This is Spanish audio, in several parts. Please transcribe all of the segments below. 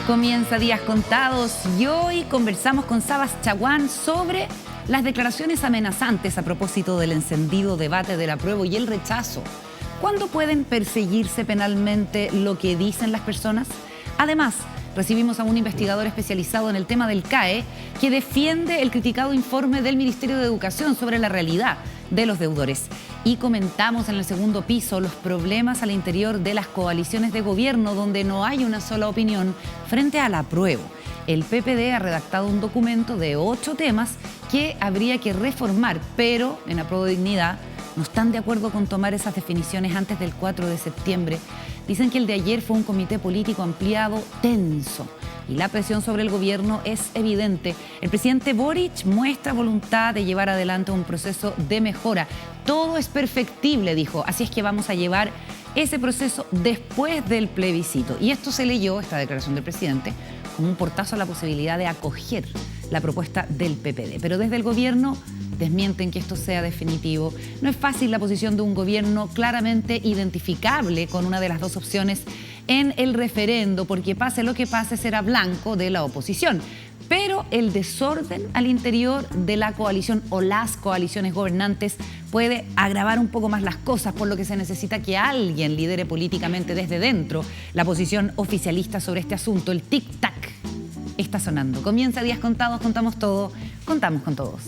Comienza Días Contados y hoy conversamos con Sabas Chaguán sobre las declaraciones amenazantes a propósito del encendido debate del apruebo y el rechazo. ¿Cuándo pueden perseguirse penalmente lo que dicen las personas? Además, recibimos a un investigador especializado en el tema del CAE que defiende el criticado informe del Ministerio de Educación sobre la realidad de los deudores. Y comentamos en el segundo piso los problemas al interior de las coaliciones de gobierno donde no hay una sola opinión frente al apruebo. El PPD ha redactado un documento de 8 temas que habría que reformar, pero en Apruebo Dignidad no están de acuerdo con tomar esas definiciones antes del 4 de septiembre. Dicen que el de ayer fue un comité político ampliado tenso y la presión sobre el gobierno es evidente. El presidente Boric muestra voluntad de llevar adelante un proceso de mejora. Todo es perfectible, dijo, así es que vamos a llevar ese proceso después del plebiscito. Y esto se leyó, esta declaración del presidente, como un portazo a la posibilidad de acoger la propuesta del PPD. Pero desde el gobierno desmienten que esto sea definitivo. No es fácil la posición de un gobierno claramente identificable con una de las dos opciones en el referendo, porque pase lo que pase será blanco de la oposición. Pero el desorden al interior de la coalición o las coaliciones gobernantes puede agravar un poco más las cosas, por lo que se necesita que alguien lidere políticamente desde dentro la posición oficialista sobre este asunto. El tic-tac está sonando. Comienza Días Contados, contamos todo, contamos con todos.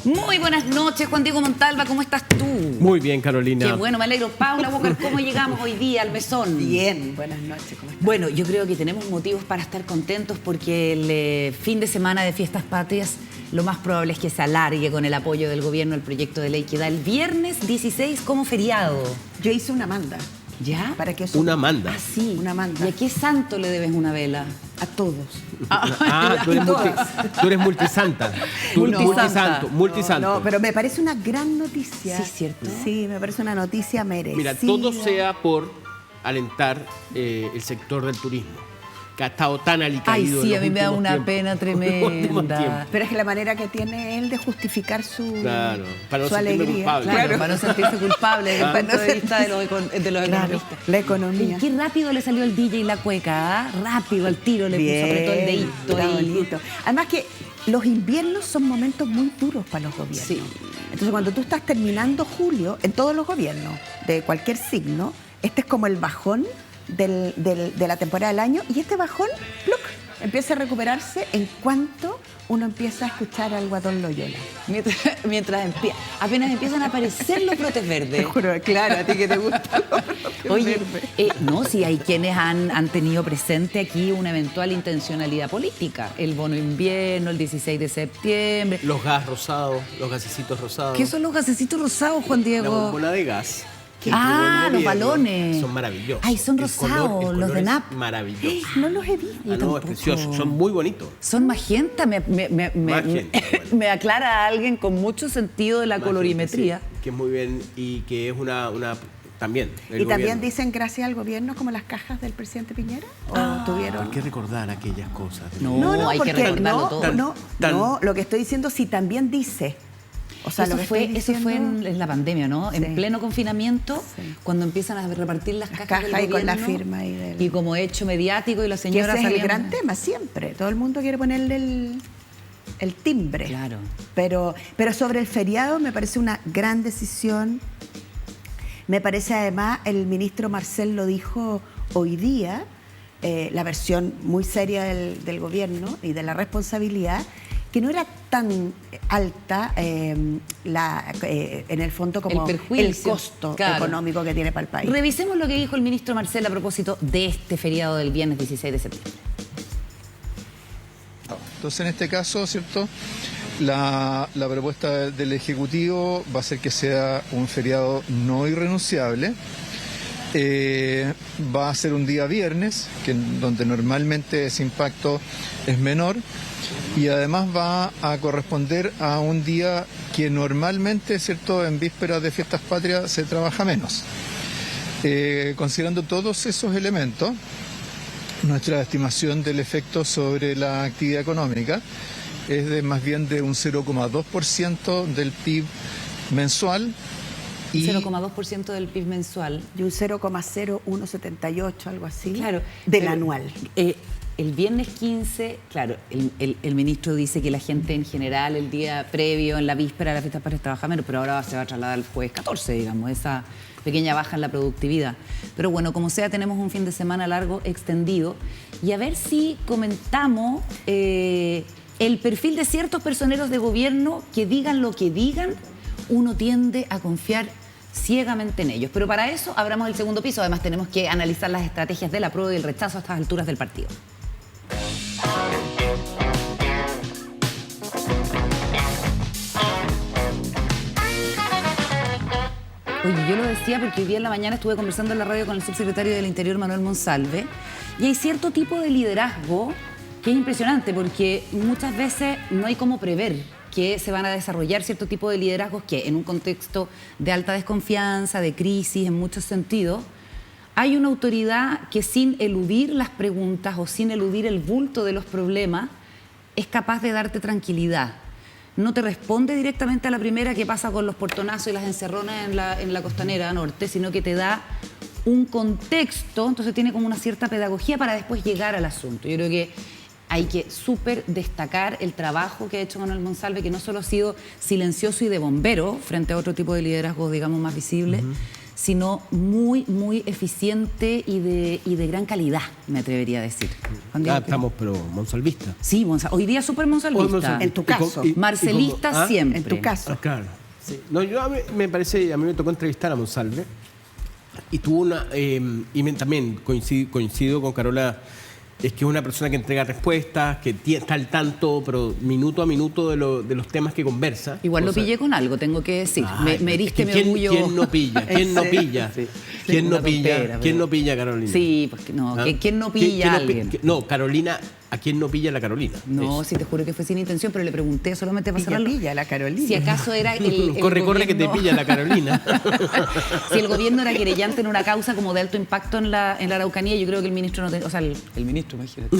Muy buenas noches, Juan Diego Montalva, ¿cómo estás tú? Muy bien, Carolina. Qué bueno, me alegro. Paula Bocar, ¿cómo llegamos hoy día al mesón? Bien, buenas noches, ¿cómo estás? Bueno, yo creo que tenemos motivos para estar contentos porque el fin de semana de Fiestas Patrias lo más probable es que se alargue con el apoyo del gobierno el proyecto de ley que da el viernes 16 como feriado. Yo hice una manda. ¿Ya? ¿Para qué eso? Una manda. Ah, sí. Una manda. ¿Y a qué santo le debes una vela? A todos. Tú eres multisanta. Multisanto. No, pero me parece una gran noticia. Sí, cierto. Sí, me parece una noticia merecida. Mira, todo sea por alentar el sector del turismo, que ha estado tan alicaído. Ay, sí, en a mí me da una pena tremenda. Pero es que la manera que tiene él de justificar su, claro, para no su alegría. Claro, para no sentirse culpable desde el punto de vista de los economistas. La economía. Y qué rápido le salió el DJ la cueca, ¿ah? Rápido, al tiro le puso, apretó el dedito. Está bonito. Además que los inviernos son momentos muy duros para los gobiernos. Sí. Entonces, cuando tú estás terminando julio, en todos los gobiernos, de cualquier signo, este es como el bajón de la temporada del año, y este bajón, ¡pluc!, empieza a recuperarse en cuanto uno empieza a escuchar al Guatón Loyola. Mientras apenas empiezan a aparecer los brotes verdes. Te juro, claro, a ti que te gustan los brotes Oye, verdes. no, sí hay quienes han tenido presente aquí una eventual intencionalidad política. El bono invierno, el 16 de septiembre. Los gas rosados, los gasecitos rosados. ¿Qué son los gasecitos rosados, Juan La Diego? bombona de gas. Los balones. Son maravillosos. Ay, son El rosados, color los de es NAP. maravilloso. No los he visto. No, es tampoco. precioso. Son muy bonitos. Son magenta. Magenta, bueno. Me aclara a alguien con mucho sentido de la colorimetría. Sí, que es muy bien y que es una también. Y también dicen gracias al gobierno, como las cajas del presidente Piñera. ¿O tuvieron? Hay que recordar aquellas cosas. No, hay que recordarlo todo. No, lo que estoy diciendo, sí también dice. O sea, eso fue en la pandemia, ¿no? Sí. En pleno confinamiento, Sí. cuando empiezan a repartir las cajas del y gobierno, con la firma y como hecho mediático y la que señora ese es el salía- gran tema siempre. Todo el mundo quiere ponerle el timbre. Claro. Pero sobre el feriado me parece una gran decisión. Me parece además, el ministro Marcel lo dijo hoy día, la versión muy seria del gobierno y de la responsabilidad, que no era tan alta en el fondo como el costo económico que tiene para el país. Revisemos lo que dijo el ministro Marcel a propósito de este feriado del viernes 16 de septiembre. Entonces, en este caso, ¿cierto?, la propuesta del Ejecutivo va a ser que sea un feriado no irrenunciable. Va a ser un día viernes, donde normalmente ese impacto es menor, y además va a corresponder a un día que normalmente, ¿cierto?, en vísperas de fiestas patrias se trabaja menos. Considerando todos esos elementos, nuestra estimación del efecto sobre la actividad económica es de más bien de un 0,2% del PIB mensual. Y 0,2% del PIB mensual. Y un 0,0178, algo así, Claro, del pero, anual. El viernes 15, claro, el ministro dice que la gente en general el día previo, en la víspera de la fiesta para trabajar menos, pero ahora se va a trasladar el jueves 14, digamos, esa pequeña baja en la productividad. Pero bueno, como sea, tenemos un fin de semana largo, extendido, y a ver si comentamos el perfil de ciertos personeros de gobierno que digan lo que digan, uno tiende a confiar ciegamente en ellos. Pero para eso abramos el segundo piso. Además, tenemos que analizar las estrategias del apruebo y el rechazo a estas alturas del partido. Oye, yo lo decía porque hoy día en la mañana estuve conversando en la radio con el subsecretario del Interior, Manuel Monsalve, y hay cierto tipo de liderazgo que es impresionante porque muchas veces no hay cómo prever que se van a desarrollar cierto tipo de liderazgos que en un contexto de alta desconfianza, de crisis en muchos sentidos, hay una autoridad que sin eludir las preguntas o sin eludir el bulto de los problemas es capaz de darte tranquilidad. No te responde directamente a la primera que pasa con los portonazos y las encerronas en la costanera norte, sino que te da un contexto, entonces tiene como una cierta pedagogía para después llegar al asunto. Yo creo que hay que súper destacar el trabajo que ha hecho Manuel Monsalve, que no solo ha sido silencioso y de bombero frente a otro tipo de liderazgo, digamos, más visible, sino muy, muy eficiente y de gran calidad, me atrevería a decir. Estamos, pero monsalvistas. Sí, hoy día súper monsalvista. En tu caso. Marcelista siempre. En tu caso. Claro. Sí. No, a mí me tocó entrevistar a Monsalve y tuvo una... y también coincido con Carola. Es que es una persona que entrega respuestas, que está al tanto, pero minuto a minuto de los temas que conversa. Igual lo pillé con algo, tengo que decir. Me heriste mi orgullo. ¿Quién no pilla? ¿Quién no pilla? Sí. ¿Quién no pilla? Tontera, ¿Quién no pilla, Carolina? Sí, porque no. ¿Quién no pilla a alguien? No, Carolina, ¿a quién no pilla la Carolina? No, sí, te juro que fue sin intención, pero le pregunté solamente para cerrarlo. Pilla la Carolina. Si acaso era el corre, gobierno... que te pilla la Carolina. Si el gobierno era querellante en una causa como de alto impacto en la Araucanía, yo creo que el ministro no tenía... O sea, el ministro, imagínate.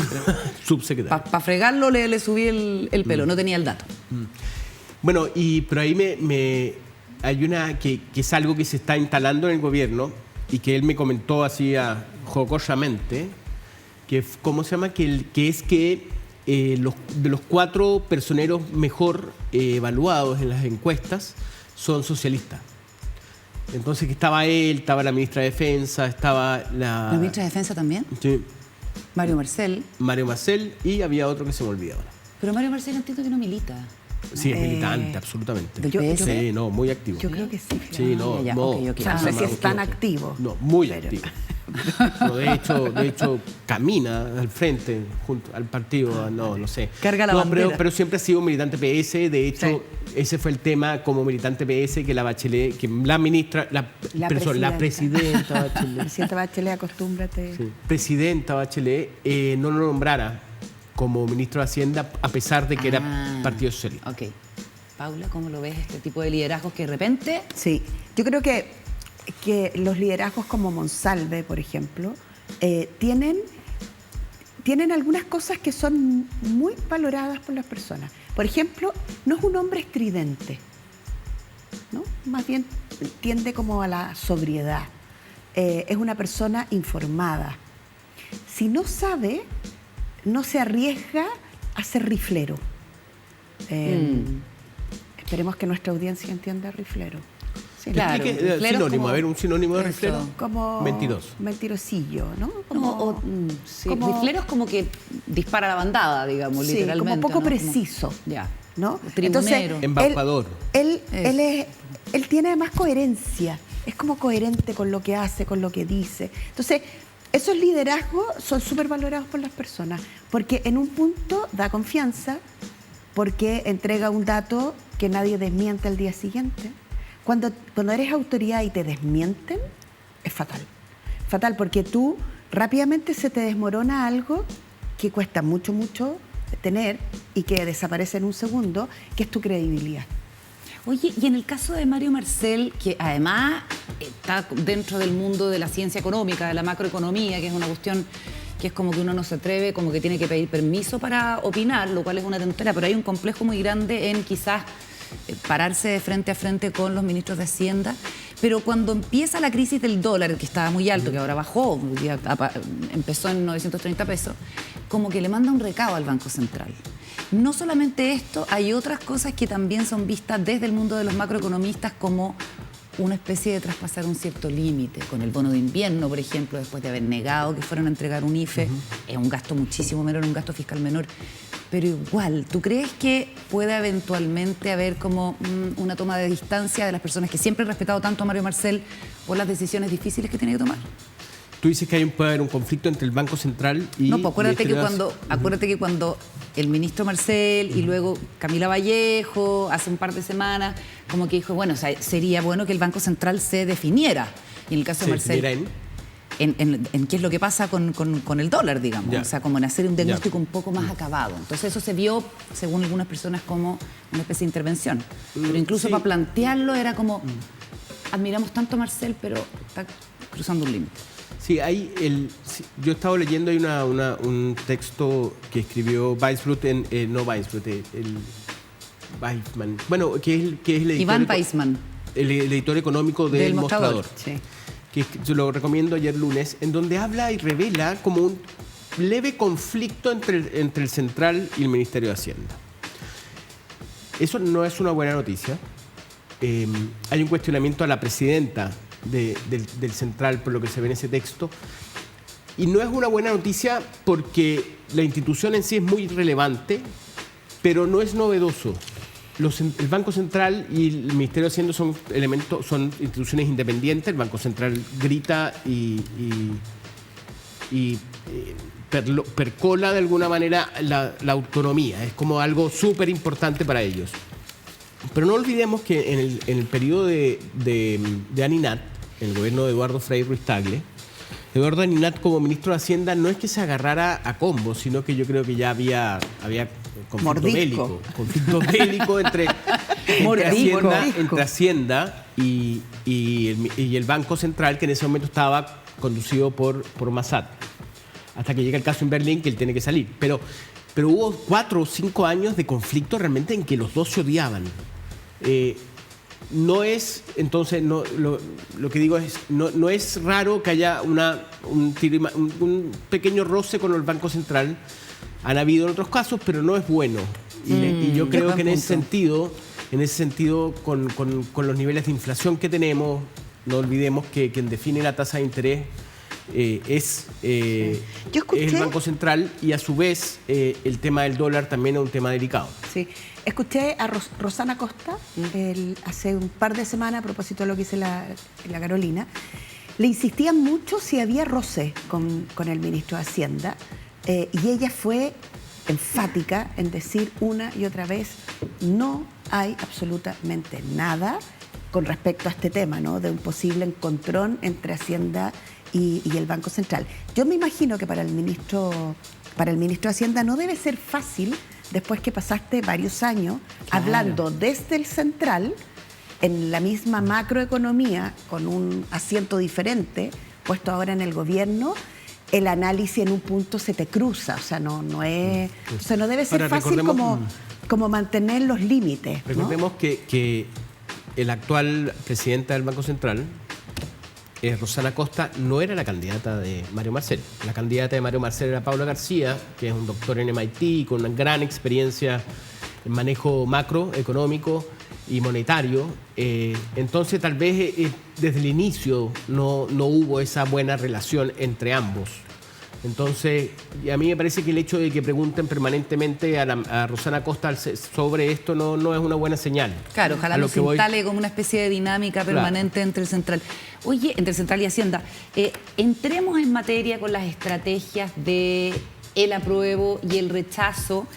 Subsecretario. Para fregarlo le subí el pelo, no tenía el dato. Bueno, pero ahí hay una que es algo que se está instalando en el gobierno y que él me comentó así jocosamente, que ¿cómo se llama? Que es que de los 4 personeros mejor evaluados en las encuestas son socialistas. Entonces que estaba él, estaba la ministra de Defensa, estaba ¿La ministra de Defensa también? Sí. Mario Marcel. Mario Marcel y había otro que se me olvidó ahora. Pero Mario Marcel entiendo que no milita. Sí, es militante, absolutamente. ¿Del PS? Sí, no, muy activo. Yo creo que sí. Sí, no, ya, no. ok. O sea, no sé si es tan activo. No, muy activo. No, de hecho, camina al frente, junto al partido, no sé. Carga la bandera. Pero siempre ha sido militante PS, de hecho, ese fue el tema como militante PS, que la Bachelet, que la ministra, la presidenta Bachelet. Presidenta Bachelet, acostúmbrate. Sí, presidenta Bachelet no lo nombrara como ministro de Hacienda, a pesar de que era Partido Socialista. Ok. Paula, ¿cómo lo ves este tipo de liderazgos que de repente... Sí, yo creo que los liderazgos como Monsalve, por ejemplo, tienen algunas cosas que son muy valoradas por las personas. Por ejemplo, no es un hombre estridente, ¿no? Más bien tiende como a la sobriedad. Es una persona informada. Si no sabe, no se arriesga a ser riflero. Esperemos que nuestra audiencia entienda riflero. Sí, claro. Sinónimo, como... a ver, un sinónimo de riflero. Como mentiroso. Mentirosillo, ¿no? Sí. Riflero es como que dispara la bandada, digamos, sí, literalmente. como poco ¿no? preciso. Ya. ¿No? Tribunero. Embaucador. Él tiene además coherencia. Es como coherente con lo que hace, con lo que dice. Entonces, esos liderazgos son súper valorados por las personas, porque en un punto da confianza, porque entrega un dato que nadie desmiente al día siguiente. Cuando eres autoridad y te desmienten, es fatal. Fatal, porque tú rápidamente se te desmorona algo que cuesta mucho, mucho tener y que desaparece en un segundo, que es tu credibilidad. Oye, y en el caso de Mario Marcel, que además está dentro del mundo de la ciencia económica, de la macroeconomía, que es una cuestión que es como que uno no se atreve, como que tiene que pedir permiso para opinar, lo cual es una tontera, pero hay un complejo muy grande en quizás pararse de frente a frente con los ministros de Hacienda. Pero cuando empieza la crisis del dólar, que estaba muy alto, que ahora bajó, ya empezó en 930 pesos, como que le manda un recado al Banco Central. No solamente esto, hay otras cosas que también son vistas desde el mundo de los macroeconomistas como una especie de traspasar un cierto límite. Con el bono de invierno, por ejemplo, después de haber negado que fueran a entregar un IFE, es un gasto muchísimo menor, un gasto fiscal menor. Pero igual, ¿tú crees que pueda eventualmente haber como una toma de distancia de las personas que siempre han respetado tanto a Mario Marcel por las decisiones difíciles que tiene que tomar? Tú dices que puede haber un conflicto entre el Banco Central y... No, pues acuérdate que cuando el ministro Marcel y luego Camila Vallejo, hace un par de semanas, como que dijo, bueno, o sea, sería bueno que el Banco Central se definiera. Y en el caso de Marcel... En qué es lo que pasa con el dólar, digamos. Ya. O sea, como en hacer un diagnóstico un poco más acabado. Entonces eso se vio, según algunas personas, como una especie de intervención. Pero incluso para plantearlo era como, admiramos tanto a Marcel, pero está cruzando un límite. Sí, yo he estado leyendo, hay un texto que escribió Weisbrot, Weissman, bueno, que es el editor... Iván Weissman. El editor económico del Mostrador. Sí. Que yo lo recomiendo ayer lunes, en donde habla y revela como un leve conflicto entre el Central y el Ministerio de Hacienda. Eso no es una buena noticia. Hay un cuestionamiento a la presidenta del Central por lo que se ve en ese texto. Y no es una buena noticia porque la institución en sí es muy relevante, pero no es novedoso. El Banco Central y el Ministerio de Hacienda son instituciones independientes. El Banco Central grita y percola de alguna manera la autonomía. Es como algo súper importante para ellos. Pero no olvidemos que en el periodo de Aninat, en el gobierno de Eduardo Frei Ruiz-Tagle, Eduardo Aninat como ministro de Hacienda no es que se agarrara a combos, sino que yo creo que ya había conflicto bélico entre Hacienda y el Banco Central, que en ese momento estaba conducido por Massad, hasta que llega el caso en Berlín, que él tiene que salir. Pero hubo 4 o 5 años de conflicto realmente en que los dos se odiaban. No es, entonces, lo que digo es, no es raro que haya un pequeño roce con el Banco Central. Han habido en otros casos, pero no es bueno. Y yo creo que en ese sentido, con los niveles de inflación que tenemos, no olvidemos que quien define la tasa de interés es el Banco Central, y a su vez el tema del dólar también es un tema delicado. Sí. Escuché a Rosana Costa hace un par de semanas, a propósito de lo que dice la Carolina. Le insistían mucho si había roce con el ministro de Hacienda, y ella fue enfática en decir una y otra vez: no hay absolutamente nada con respecto a este tema, ¿no?, de un posible encontrón entre Hacienda y el Banco Central. Yo me imagino que para el ministro de Hacienda no debe ser fácil, después que pasaste varios años hablando desde el Central, en la misma macroeconomía, con un asiento diferente, puesto ahora en el gobierno, el análisis en un punto se te cruza. O sea, no debe ser fácil como mantener los límites, ¿no? Recordemos que el actual presidenta del Banco Central, Rosana Costa, no era la candidata de Mario Marcel. La candidata de Mario Marcel era Paula García, que es un doctor en MIT con una gran experiencia en manejo macroeconómico y monetario. Entonces, tal vez desde el inicio no hubo esa buena relación entre ambos. Entonces, a mí me parece que el hecho de que pregunten permanentemente a Rosana Costa sobre esto no es una buena señal. Claro, ojalá no se instale como una especie de dinámica permanente entre el Central. Oye, entre el Central y Hacienda, entremos en materia con las estrategias de el apruebo y el rechazo.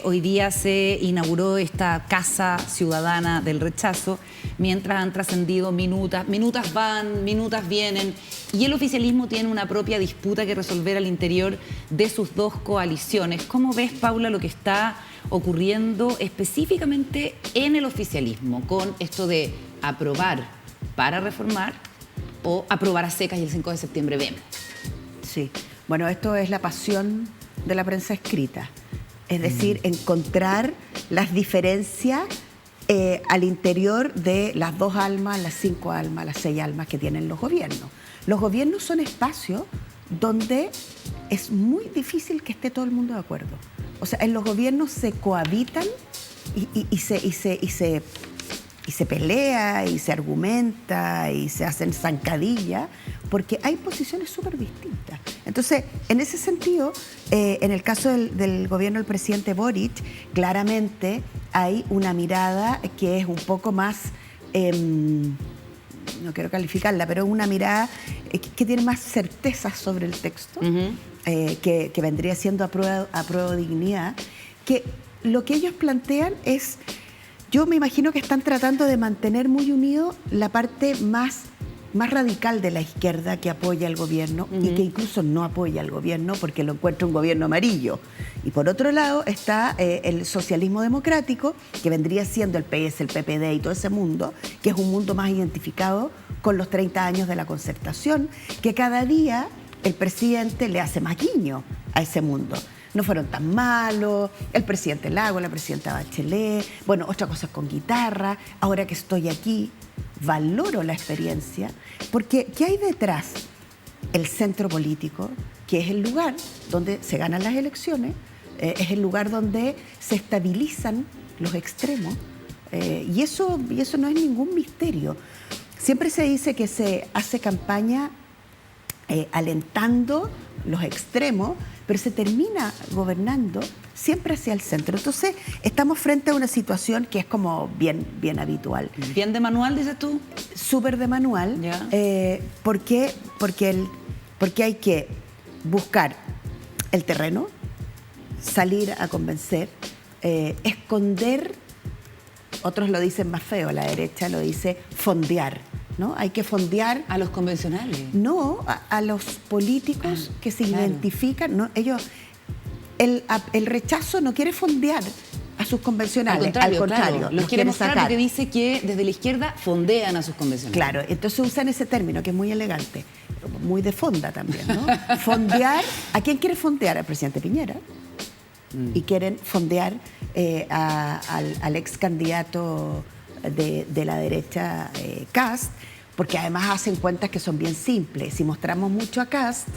Hoy día se inauguró esta Casa Ciudadana del Rechazo, mientras han trascendido minutas van, minutas vienen, y el oficialismo tiene una propia disputa que resolver al interior de sus dos coaliciones. ¿Cómo ves, Paula, lo que está ocurriendo específicamente en el oficialismo, con esto de aprobar para reformar o aprobar a secas y el 5 de septiembre vemos. Sí, bueno, esto es la pasión de la prensa escrita, es decir, encontrar las diferencias al interior de las 2 almas, las 5 almas, las 6 almas que tienen los gobiernos. Los gobiernos son espacios donde es muy difícil que esté todo el mundo de acuerdo. O sea, en los gobiernos se cohabitan y se pelea y se argumenta y se hacen zancadillas porque hay posiciones súper distintas. Entonces, en ese sentido, en el caso del gobierno del presidente Boric, claramente hay una mirada que es un poco más, no quiero calificarla, pero una mirada que tiene más certeza sobre el texto, que vendría siendo a prueba de dignidad, que lo que ellos plantean es... Yo me imagino que están tratando de mantener muy unido la parte más radical de la izquierda que apoya al gobierno y que incluso no apoya al gobierno porque lo encuentra un gobierno amarillo. Y por otro lado está el socialismo democrático, que vendría siendo el PS, el PPD y todo ese mundo, que es un mundo más identificado con los 30 años de la Concertación, que cada día el presidente le hace más guiño a ese mundo. No fueron tan malos, el presidente Lago, la presidenta Bachelet, bueno, otra cosa con guitarra, ahora que estoy aquí, valoro la experiencia, porque ¿qué hay detrás? El centro político, que es el lugar donde se ganan las elecciones, es el lugar donde se estabilizan los extremos, y eso no es ningún misterio. Siempre se dice que se hace campaña alentando los extremos, pero se termina gobernando siempre hacia el centro. Entonces, estamos frente a una situación que es como bien habitual. ¿Bien de manual, dices tú? Súper de manual. ¿Por qué? Porque hay que buscar el terreno, salir a convencer, esconder, otros lo dicen más feo, la derecha lo dice fondear, ¿no? Hay que fondear a los convencionales. No, a los políticos que se identifican. No, ellos, el rechazo no quiere fondear a sus convencionales. Al contrario, claro, los quiere mostrar sacar. Porque dice que desde la izquierda fondean a sus convencionales. Claro, entonces usan ese término que es muy elegante, muy de fonda también, ¿no? Fondear, ¿a quién quiere fondear? Al presidente Piñera. Y quieren fondear al ex candidato de la derecha, Kast, porque además hacen cuentas que son bien simples. Si mostramos mucho a Kast,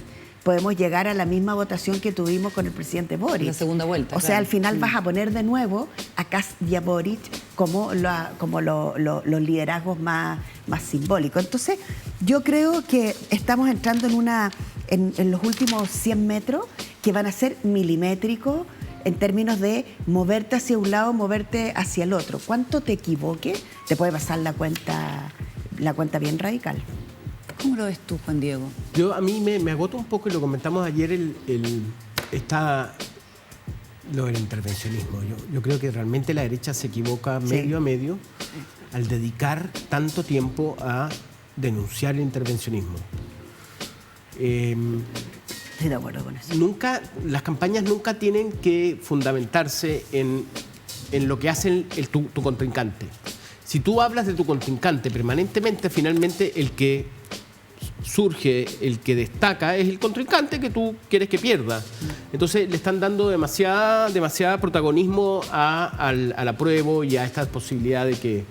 podemos llegar a la misma votación que tuvimos con el presidente Boric. La segunda vuelta. O sea, al final vas a poner de nuevo a Kast y a Boric como los liderazgos más simbólicos. Entonces, yo creo que estamos entrando en los últimos 100 metros que van a ser milimétricos en términos de moverte hacia un lado, moverte hacia el otro. Cuánto te equivoques, te puede pasar la cuenta bien radical. ¿Cómo lo ves tú, Juan Diego? A mí me agota un poco, y lo comentamos ayer, lo del intervencionismo. Yo creo que realmente la derecha se equivoca medio a medio al dedicar tanto tiempo a denunciar el intervencionismo. Estoy de acuerdo con eso. Las campañas nunca tienen que fundamentarse en lo que hace tu contrincante. Si tú hablas de tu contrincante permanentemente, finalmente el que surge, el que destaca es el contrincante que tú quieres que pierda. Entonces le están dando demasiada protagonismo al apruebo y a esta posibilidad de que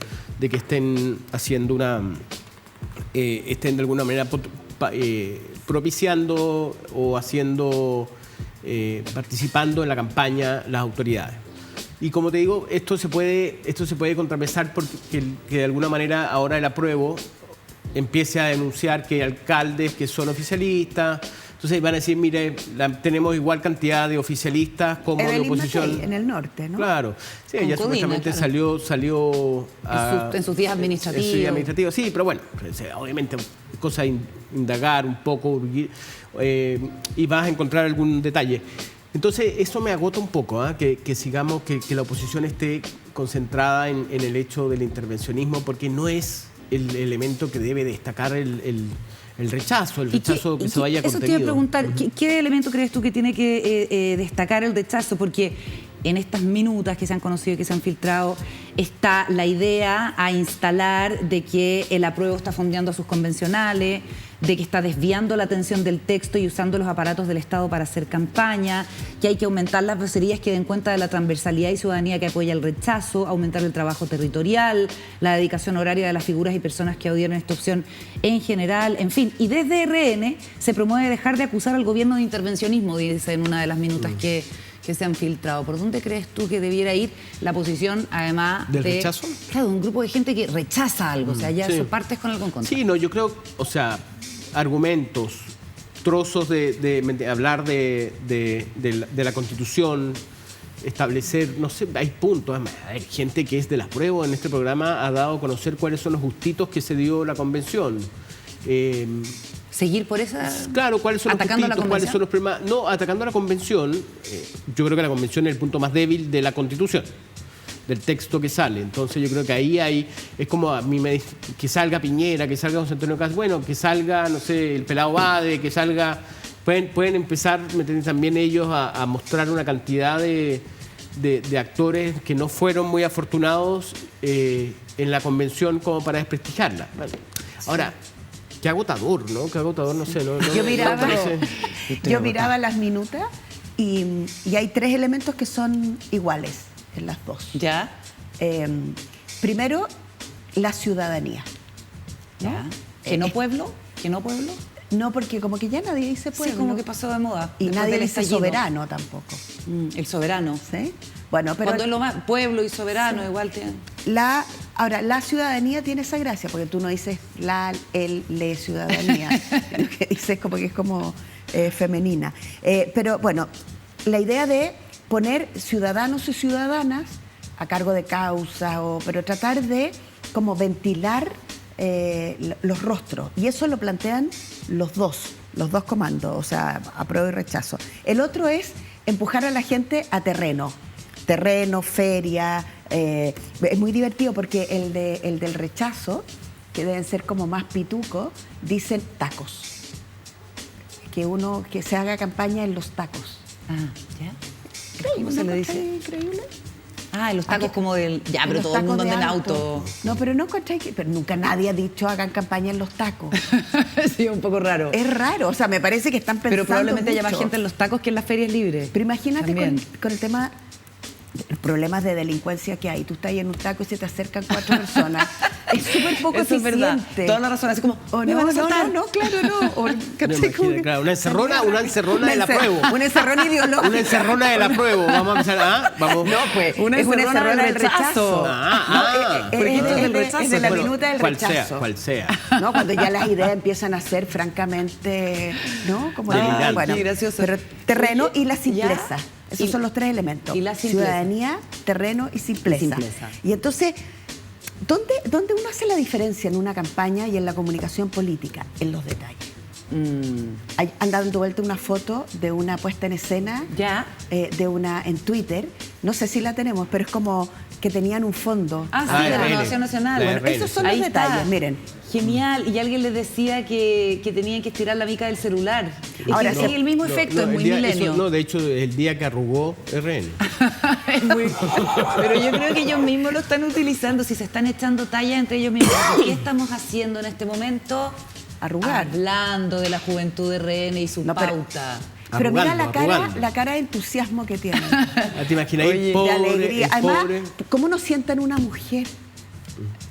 estén haciendo estén de alguna manera propiciando o participando en la campaña las autoridades. Y como te digo, esto se puede contrapesar porque que de alguna manera ahora el apruebo empiece a denunciar que hay alcaldes que son oficialistas. Entonces van a decir, mire, tenemos igual cantidad de oficialistas como de oposición. Matei, en el norte, ¿no? Claro. Sí, ella supuestamente salió en sus días administrativos. En sus días administrativos, sí, pero bueno, obviamente es cosa de indagar un poco y vas a encontrar algún detalle. Entonces, eso me agota un poco, que sigamos, que la oposición esté concentrada en el hecho del intervencionismo, porque no es el elemento que debe destacar el rechazo, que se vaya contenido. Eso te iba a preguntar, ¿qué elemento crees tú que tiene que destacar el rechazo? Porque en estas minutas que se han conocido y que se han filtrado, está la idea a instalar de que el apruebo está fondeando a sus convencionales, de que está desviando la atención del texto y usando los aparatos del Estado para hacer campaña, que hay que aumentar las vocerías que den cuenta de la transversalidad y ciudadanía que apoya el rechazo, aumentar el trabajo territorial, la dedicación horaria de las figuras y personas que odian esta opción en general, en fin. Y desde RN se promueve dejar de acusar al gobierno de intervencionismo, dice en una de las minutas que se han filtrado. ¿Por dónde crees tú que debiera ir la posición, además ¿Del rechazo? Claro, un grupo de gente que rechaza algo, o sea, ya Sí. eso partes con algo en contra. Sí, no, yo creo, o sea, argumentos, trozos de hablar de la Constitución, establecer, no sé, hay puntos. Hay gente que es de las pruebas en este programa ha dado a conocer cuáles son los gustitos que se dio la convención. Seguir por esa... Claro, cuáles son los atacando a la gustitos, cuáles convención. son los problemas. No, atacando a la convención, yo creo que la convención es el punto más débil de la Constitución, del texto que sale. Entonces yo creo que ahí es como a mí que salga Piñera, que salga José Antonio Caz, bueno, que salga, no sé, el Pelado Bade, que salga... Pueden empezar, ¿me entiendes?, también ellos a mostrar una cantidad de actores que no fueron muy afortunados en la convención como para desprestigiarla. Bueno, ahora, qué agotador, ¿no? Qué agotador, no sé. Yo miraba las minutas y hay tres elementos que son iguales en las dos. ¿Ya? Primero, la ciudadanía. ¿Ya? ¿Que no pueblo? ¿Que no pueblo? No, porque como que ya nadie dice pueblo. Sí, como que pasó de moda. Y después nadie del dice estallido. soberano tampoco. El soberano. ¿Sí? Bueno, pero Cuando es lo más... Pueblo y soberano igual tienen... ahora, la ciudadanía tiene esa gracia, porque tú no dices le ciudadanía, lo que dices como que es como femenina. Pero bueno, la idea de poner ciudadanos y ciudadanas a cargo de causas, pero tratar de como ventilar los rostros. Y eso lo plantean los dos comandos, o sea, apruebo y rechazo. El otro es empujar a la gente a terreno, feria. Es muy divertido porque el del rechazo, que deben ser como más pitucos, dicen tacos. Que se haga campaña en los tacos. Ah, ¿ya? ¿Cómo se le dice? Increíble. Ah, los tacos como del... Ya, pero Los todo el mundo tacos anda de en auto. No, pero no encontré pero nunca nadie ha dicho hagan campaña en los tacos. Sí, un poco raro. Es raro, o sea, me parece que están pensando Pero probablemente haya más mucho. gente en los tacos que en las ferias libres. Pero imagínate También. con el tema, los problemas de delincuencia que hay. Tú estás ahí en un taco y se te acercan 4 personas. Es súper poco Eso es verdad. eficiente. Toda la razón, así como, O me van a no, saltar. no, claro, no. O, ¿cachai? Como que- Claro, una encerrona de la prueba. Una encerrona ideológica. Una encerrona de la prueba. Vamos a empezar. Vamos. No, pues, Una es una encerrona encerrona del del rechazo. Porque esto es del rechazo. Es de la Bueno, minuta del rechazo. Cual sea. ¿No? Cuando ya las ideas empiezan a ser francamente, ¿no? Como Delirantes. bueno, Qué gracioso. pero terreno Oye, y la simpleza. ya. Esos Y- son los 3 elementos. y la simpleza. Ciudadanía, terreno y simpleza. Y simpleza. Y entonces, ¿dónde uno hace la diferencia en una campaña y en la comunicación política? En los detalles. Han dado vuelta una foto de una puesta en escena Ya. en Twitter, no sé si la tenemos, pero es como que tenían un fondo. Ah, sí, Ah, de RN. Renovación Nacional. La Bueno, RN. esos son ahí los está. detalles, miren. Genial. Y alguien les decía que tenían que estirar la mica del celular. Y Ahora que sí. tiene el mismo efecto, es muy el día- milenio. eso- no, de hecho, el día que arrugó RN. Es muy- Pero yo creo que ellos mismos lo están utilizando, si se están echando tallas entre ellos mismos. ¿Qué estamos haciendo en este momento? Arrugar. Hablando de la juventud de RN y su No, pero- pauta. Pero mira Arrugando. la cara de entusiasmo que tienen, ¿Te imaginas Oye, el pobre, de alegría. el Además, pobre? ¿cómo nos sientan una mujer?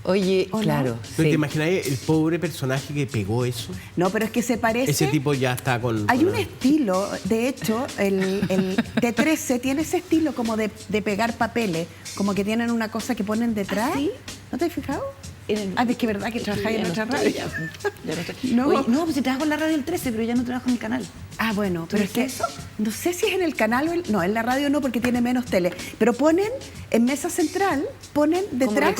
Oye, ¿O no? claro. ¿Pero sí. te imaginas el pobre personaje que pegó eso? No, pero es que se parece... Ese tipo ya está con... Hay con un estilo, de hecho, el T13 tiene ese estilo como de pegar papeles, como que tienen una cosa que ponen detrás. ¿Ah, sí? ¿No te has fijado? En- Ah, es que es verdad que trabajáis en Ya otra no radio. estoy, ya no estoy. No. Oye, no, pues si trabajo en la radio el 13, pero ya no trabajo en el canal. Ah, bueno, pero es que dices eso? no sé si es en el canal o no, en la radio no porque tiene menos tele, pero ponen en mesa central, ponen detrás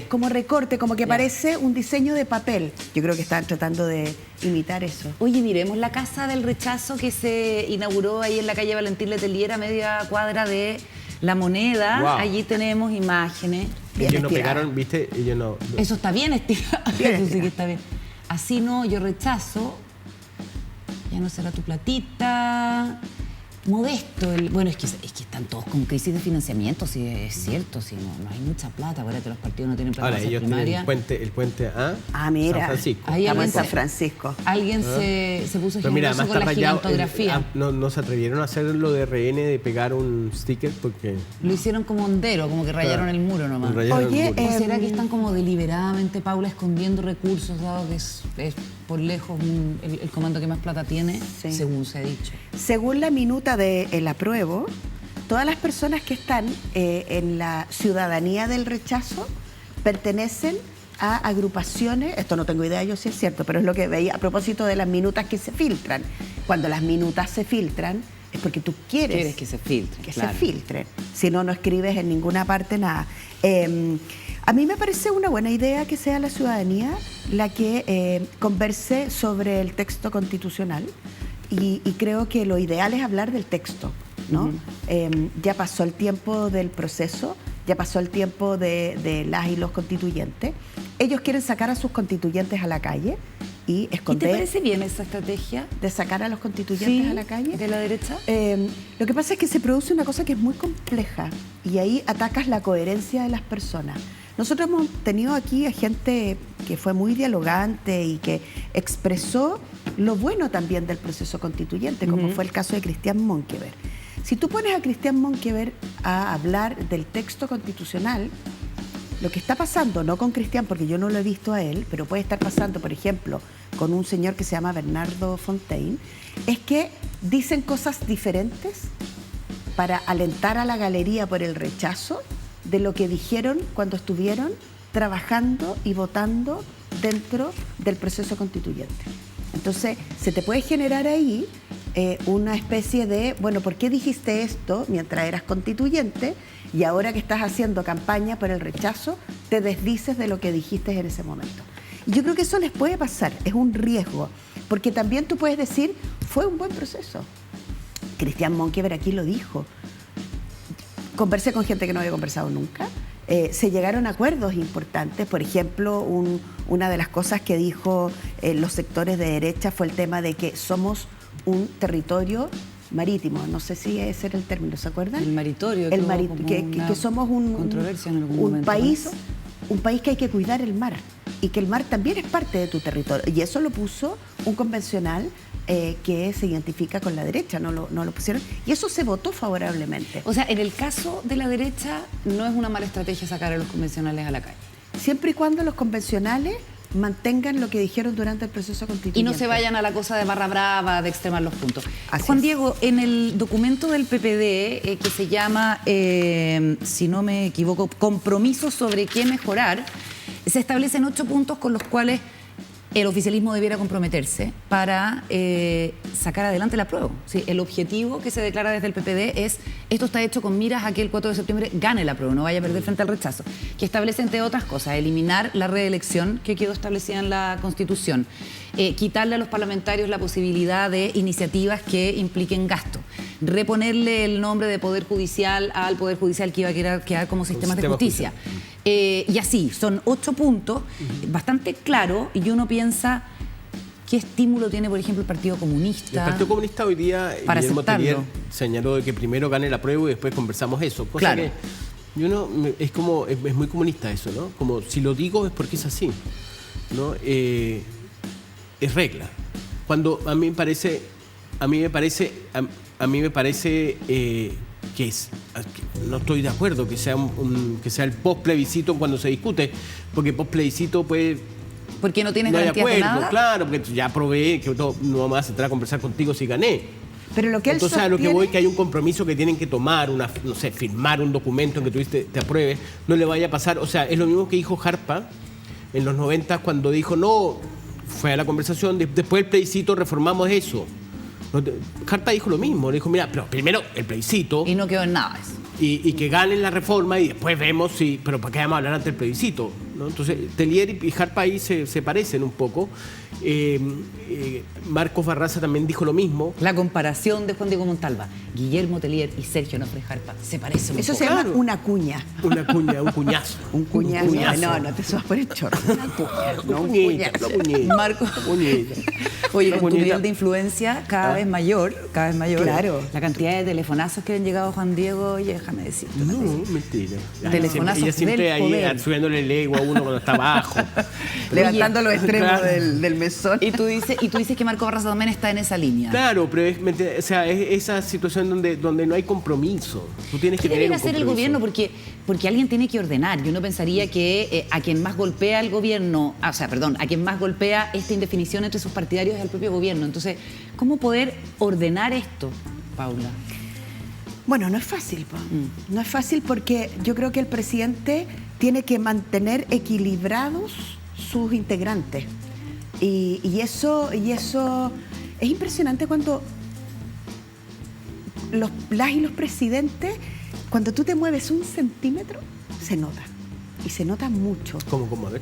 Como recorte. como que Ya. parece un diseño de papel. Yo creo que están tratando de imitar eso. Oye, miremos la Casa del Rechazo que se inauguró ahí en la calle Valentín Letelier, a media cuadra de La Moneda. Wow. Allí tenemos imágenes. Bien Ellos no estirada. pegaron, ¿viste? Ellos no... Eso está bien estirado. Bien Eso sí estirado. que está bien. Así no, yo rechazo. Ya no será tu platita. modesto. Bueno, es que están todos con crisis de financiamiento, si es cierto, si no hay mucha plata. Acuérdate, los partidos no tienen plata Ahora, para hacer ellos tienen primaria. el puente a mira. San Francisco. Ahí Estamos en alguien San se- Francisco. Alguien se puso Pero mira, generoso además con está la rayado. gigantografía. No se atrevieron a hacer lo de RN de pegar un sticker porque... Lo hicieron como hondero, como que rayaron Claro. el muro nomás. Rayaron el Oye, muro. ¿O será que están como deliberadamente, Paula, escondiendo recursos, dado que es por lejos el comando que más plata tiene, Sí. según se ha dicho? Según la minuta del apruebo, todas las personas que están en la ciudadanía del rechazo pertenecen a agrupaciones, esto no tengo idea yo si es cierto, pero es lo que veía a propósito de las minutas que se filtran. Cuando las minutas se filtran es porque tú quieres que se filtre, que claro. se filtren. Si no, no escribes en ninguna parte nada. A mí me parece una buena idea que sea la ciudadanía la que converse sobre el texto constitucional y creo que lo ideal es hablar del texto, ¿no? Ya pasó el tiempo del proceso, ya pasó el tiempo de las y los constituyentes. Ellos quieren sacar a sus constituyentes a la calle y ¿Y te esconder parece bien esa estrategia? de sacar a los constituyentes Sí, a la calle. de la derecha. Lo que pasa es que se produce una cosa que es muy compleja y ahí atacas la coherencia de las personas. Nosotros hemos tenido aquí a gente que fue muy dialogante y que expresó lo bueno también del proceso constituyente, como fue el caso de Cristian Monkever. Si tú pones a Cristian Monkever a hablar del texto constitucional, lo que está pasando, no con Cristian, porque yo no lo he visto a él, pero puede estar pasando, por ejemplo, con un señor que se llama Bernardo Fontaine, es que dicen cosas diferentes para alentar a la galería por el rechazo de lo que dijeron cuando estuvieron trabajando y votando dentro del proceso constituyente. Entonces, se te puede generar ahí una especie de, bueno, ¿por qué dijiste esto mientras eras constituyente y ahora que estás haciendo campaña por el rechazo, te desdices de lo que dijiste en ese momento? Y yo creo que eso les puede pasar, es un riesgo, porque también tú puedes decir, fue un buen proceso. Cristian Monkever aquí lo dijo. Conversé con gente que no había conversado nunca. Se llegaron a acuerdos importantes. Por ejemplo, una de las cosas que dijo los sectores de derecha fue el tema de que somos un territorio marítimo. No sé si ese era el término, ¿se acuerdan? El maritorio. El tuvo marito, como que una somos controversia en algún un momento con país, eso. un país que hay que cuidar el mar y que el mar también es parte de tu territorio. Y eso lo puso un convencional que se identifica con la derecha, no lo pusieron. Y eso se votó favorablemente. O sea, en el caso de la derecha, no es una mala estrategia sacar a los convencionales a la calle. Siempre y cuando los convencionales mantengan lo que dijeron durante el proceso constituyente. Y no se vayan a la cosa de barra brava, de extremar los puntos. Así Juan es. Diego, en el documento del PPD, que se llama, si no me equivoco, Compromisos sobre qué mejorar, se establecen 8 puntos con los cuales el oficialismo debiera comprometerse para sacar adelante la prueba. Sí, el objetivo que se declara desde el PPD es, esto está hecho con miras a que el 4 de septiembre gane la prueba, no vaya a perder frente al rechazo, que establece, entre otras cosas, eliminar la reelección que quedó establecida en la Constitución, quitarle a los parlamentarios la posibilidad de iniciativas que impliquen gasto, reponerle el nombre de Poder Judicial al Poder Judicial que iba a quedar como sistema de justicia. Y así, son 8 puntos, bastante claro, y uno piensa, ¿qué estímulo tiene, por ejemplo, el Partido Comunista? El Partido Comunista hoy día, para Guillermo aceptarlo. Tellier señaló de que primero gane la prueba y después conversamos eso. Cosa Claro. que es como, es muy comunista eso, ¿no? Como si lo digo es porque es así, ¿no? Es regla. Cuando a mí me parece que no estoy de acuerdo que sea que sea el post plebiscito cuando se discute, porque post plebiscito puede Porque no tienes no hay garantías de acuerdo, nada. claro, porque ya probé que no vamos a sentar a conversar contigo si gané. Pero lo que él Entonces a lo que sostiene- voy que hay un compromiso que tienen que tomar, no sé, firmar un documento en que te apruebes, no le vaya a pasar, o sea, es lo mismo que dijo Harpa en los 90 cuando dijo, no, fue a la conversación, después del plebiscito reformamos eso. Harpa dijo lo mismo, le dijo, mira, pero primero el plebiscito Y no quedó en nada eso. y que ganen la reforma y después vemos si, pero ¿para qué vamos a hablar antes del plebiscito? ¿no? Entonces, Tellier y Jarpa ahí se parecen un poco. Marcos Barraza también dijo lo mismo. La comparación de Juan Diego Montalva, Guillermo Tellier y Sergio Onofre Jarpa se parecen un Eso poco. se llama Claro. una cuña. Una cuña, un cuñazo. Un cuñazo. Un cuñazo. No, te subas por el chorro. Una cuña, no un Cuñita, cuñazo. una cuñita. Marco. Una cuñita. Oye, Una con tu cuñita. nivel de influencia cada vez mayor, Claro. la cantidad de telefonazos que han llegado a Juan Diego, oye, déjame decirte. No, mentira. Telefonazos Ella siempre del ahí poder. subiéndole el ego a uno cuando está abajo. Levantando los extremos Claro. del mesón. Y tú dices que Marco Barraza también está en esa línea. Claro, pero o sea, es esa situación donde no hay compromiso. Tú tienes que ¿Qué tener debería un hacer el compromiso. gobierno? Porque alguien tiene que ordenar. Yo no pensaría que a quien más golpea el gobierno, a quien más golpea esta indefinición entre sus partidarios es el propio gobierno. Entonces, ¿cómo poder ordenar esto, Paula? Bueno, no es fácil, po. No es fácil porque yo creo que el presidente tiene que mantener equilibrados sus integrantes. Y eso es impresionante cuando las y los presidentes, cuando tú te mueves 1 centímetro, se nota. Y se nota mucho. ¿Cómo? A ver.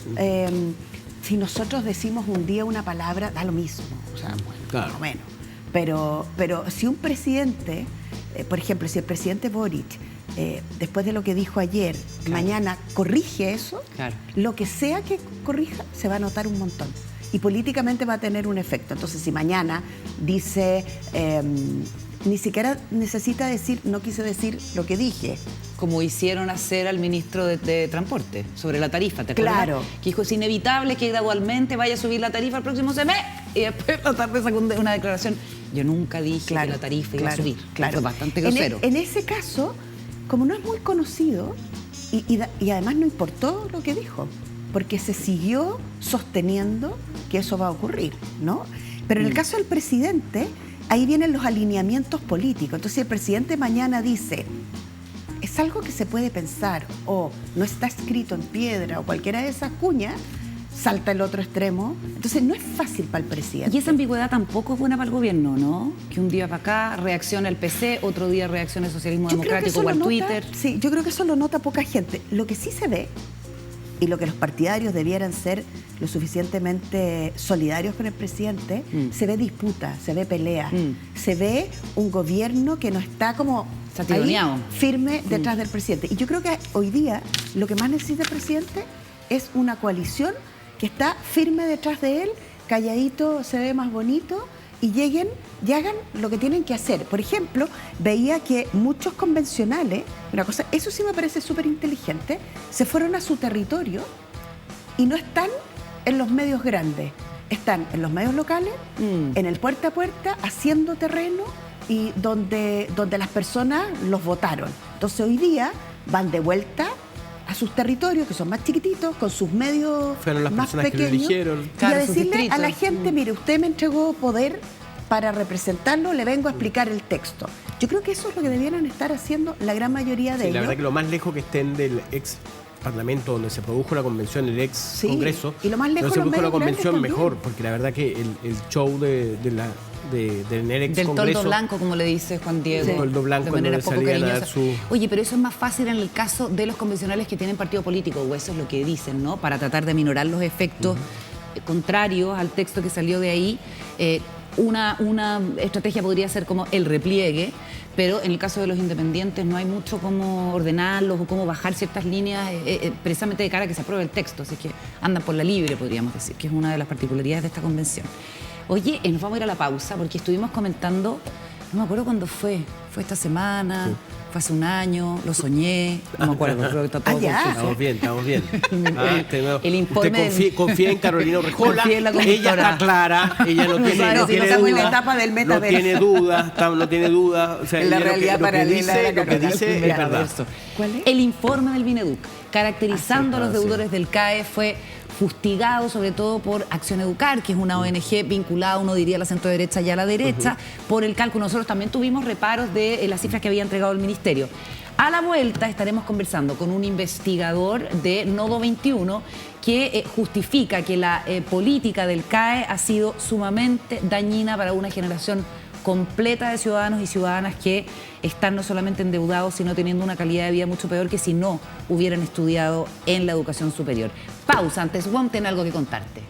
Si nosotros decimos un día una palabra, da lo mismo. O sea, bueno, Claro. más o menos. Pero si un presidente, por ejemplo, si el presidente Boric, después de lo que dijo ayer, mañana corrige eso, Claro. lo que sea que corrija, se va a notar un montón. Y políticamente va a tener un efecto. Entonces, si mañana dice, ni siquiera necesita decir, no quise decir lo que dije. Como hicieron hacer al ministro de Transporte sobre la tarifa, ¿te acuerdas? Claro. Que dijo, es inevitable que gradualmente vaya a subir la tarifa el próximo semestre. Y después la tarde sacó una declaración. Yo nunca dije que la tarifa iba a subir. Fue bastante grosero. En ese caso, como no es muy conocido, y además no importó lo que dijo, porque se siguió sosteniendo que eso va a ocurrir, ¿no? Pero en el caso del presidente, ahí vienen los alineamientos políticos. Entonces, si el presidente mañana dice, es algo que se puede pensar, o no está escrito en piedra, o cualquiera de esas cuñas, salta el otro extremo. Entonces, no es fácil para el presidente. Y esa ambigüedad tampoco es buena para el gobierno, ¿no? Que un día para acá reacciona el PC, otro día reacciona el socialismo Yo creo que democrático eso o al lo nota- Twitter. Sí, yo creo que eso lo nota poca gente. Lo que sí se ve, y lo que los partidarios debieran ser lo suficientemente solidarios con el presidente, se ve disputa, se ve pelea, se ve un gobierno que no está como Está ahí, tironeado. firme detrás del presidente. Y yo creo que hoy día lo que más necesita el presidente es una coalición que está firme detrás de él, calladito, se ve más bonito, y hagan lo que tienen que hacer. Por ejemplo, veía que muchos convencionales, eso sí me parece súper inteligente, se fueron a su territorio y no están en los medios grandes, están en los medios locales, en el puerta a puerta, haciendo terreno y donde las personas los votaron. Entonces hoy día van de vuelta a sus territorios, que son más chiquititos, con sus medios Fueron las más personas que lo pequeños, eligieron. y Claro, a sus decirle a distritos. la gente, mire, usted me entregó poder para representarlo, le vengo a explicar el texto. Yo creo que eso es lo que debieran estar haciendo la gran mayoría de Sí, ellos. la verdad que lo más lejos que estén del ex Parlamento donde se produjo la convención, el ex Sí, Congreso, y lo más lejos donde se los produjo la medios grandes convención también. mejor, porque la verdad que el show del ex Del Congreso, toldo blanco, como le dice Juan Diego. Sí. Toldo blanco, de manera donde poco salían a dar cariñosa. su- Oye, pero eso es más fácil en el caso de los convencionales que tienen partido político, o eso es lo que dicen, ¿no? Para tratar de minorar los efectos contrarios al texto que salió de ahí. Una estrategia podría ser como el repliegue, pero en el caso de los independientes no hay mucho cómo ordenarlos o cómo bajar ciertas líneas precisamente de cara a que se apruebe el texto. Así que andan por la libre, podríamos decir, que es una de las particularidades de esta convención. Oye, nos vamos a ir a la pausa porque estuvimos comentando, no me acuerdo cuándo fue esta semana, fue hace un año, lo soñé, no me acuerdo, creo que está todo ya. confuso. Estamos bien. El informe Usted confía en Carolina Urrejola, Confía en la ella conductora. está clara, ella no tiene, sabe no si tiene estamos en la dudas, etapa del no metaverso. tiene dudas, no tiene dudas. O sea, En la ella realidad lo que paralela de la dice, lo que Carolina. dice es Mira, verdad. ¿Cuál es? El informe del Mineduc, caracterizando a los sí. deudores del CAE, fue fustigado sobre todo por Acción Educar, que es una ONG vinculada, uno diría, a la centro-derecha y a la derecha, por el cálculo. Nosotros también tuvimos reparos de las cifras que había entregado el Ministerio. A la vuelta estaremos conversando con un investigador de Nodo 21 que justifica que la política del CAE ha sido sumamente dañina para una generación completa de ciudadanos y ciudadanas que están no solamente endeudados, sino teniendo una calidad de vida mucho peor que si no hubieran estudiado en la educación superior. Pausa, antes Juan tiene algo que contarte.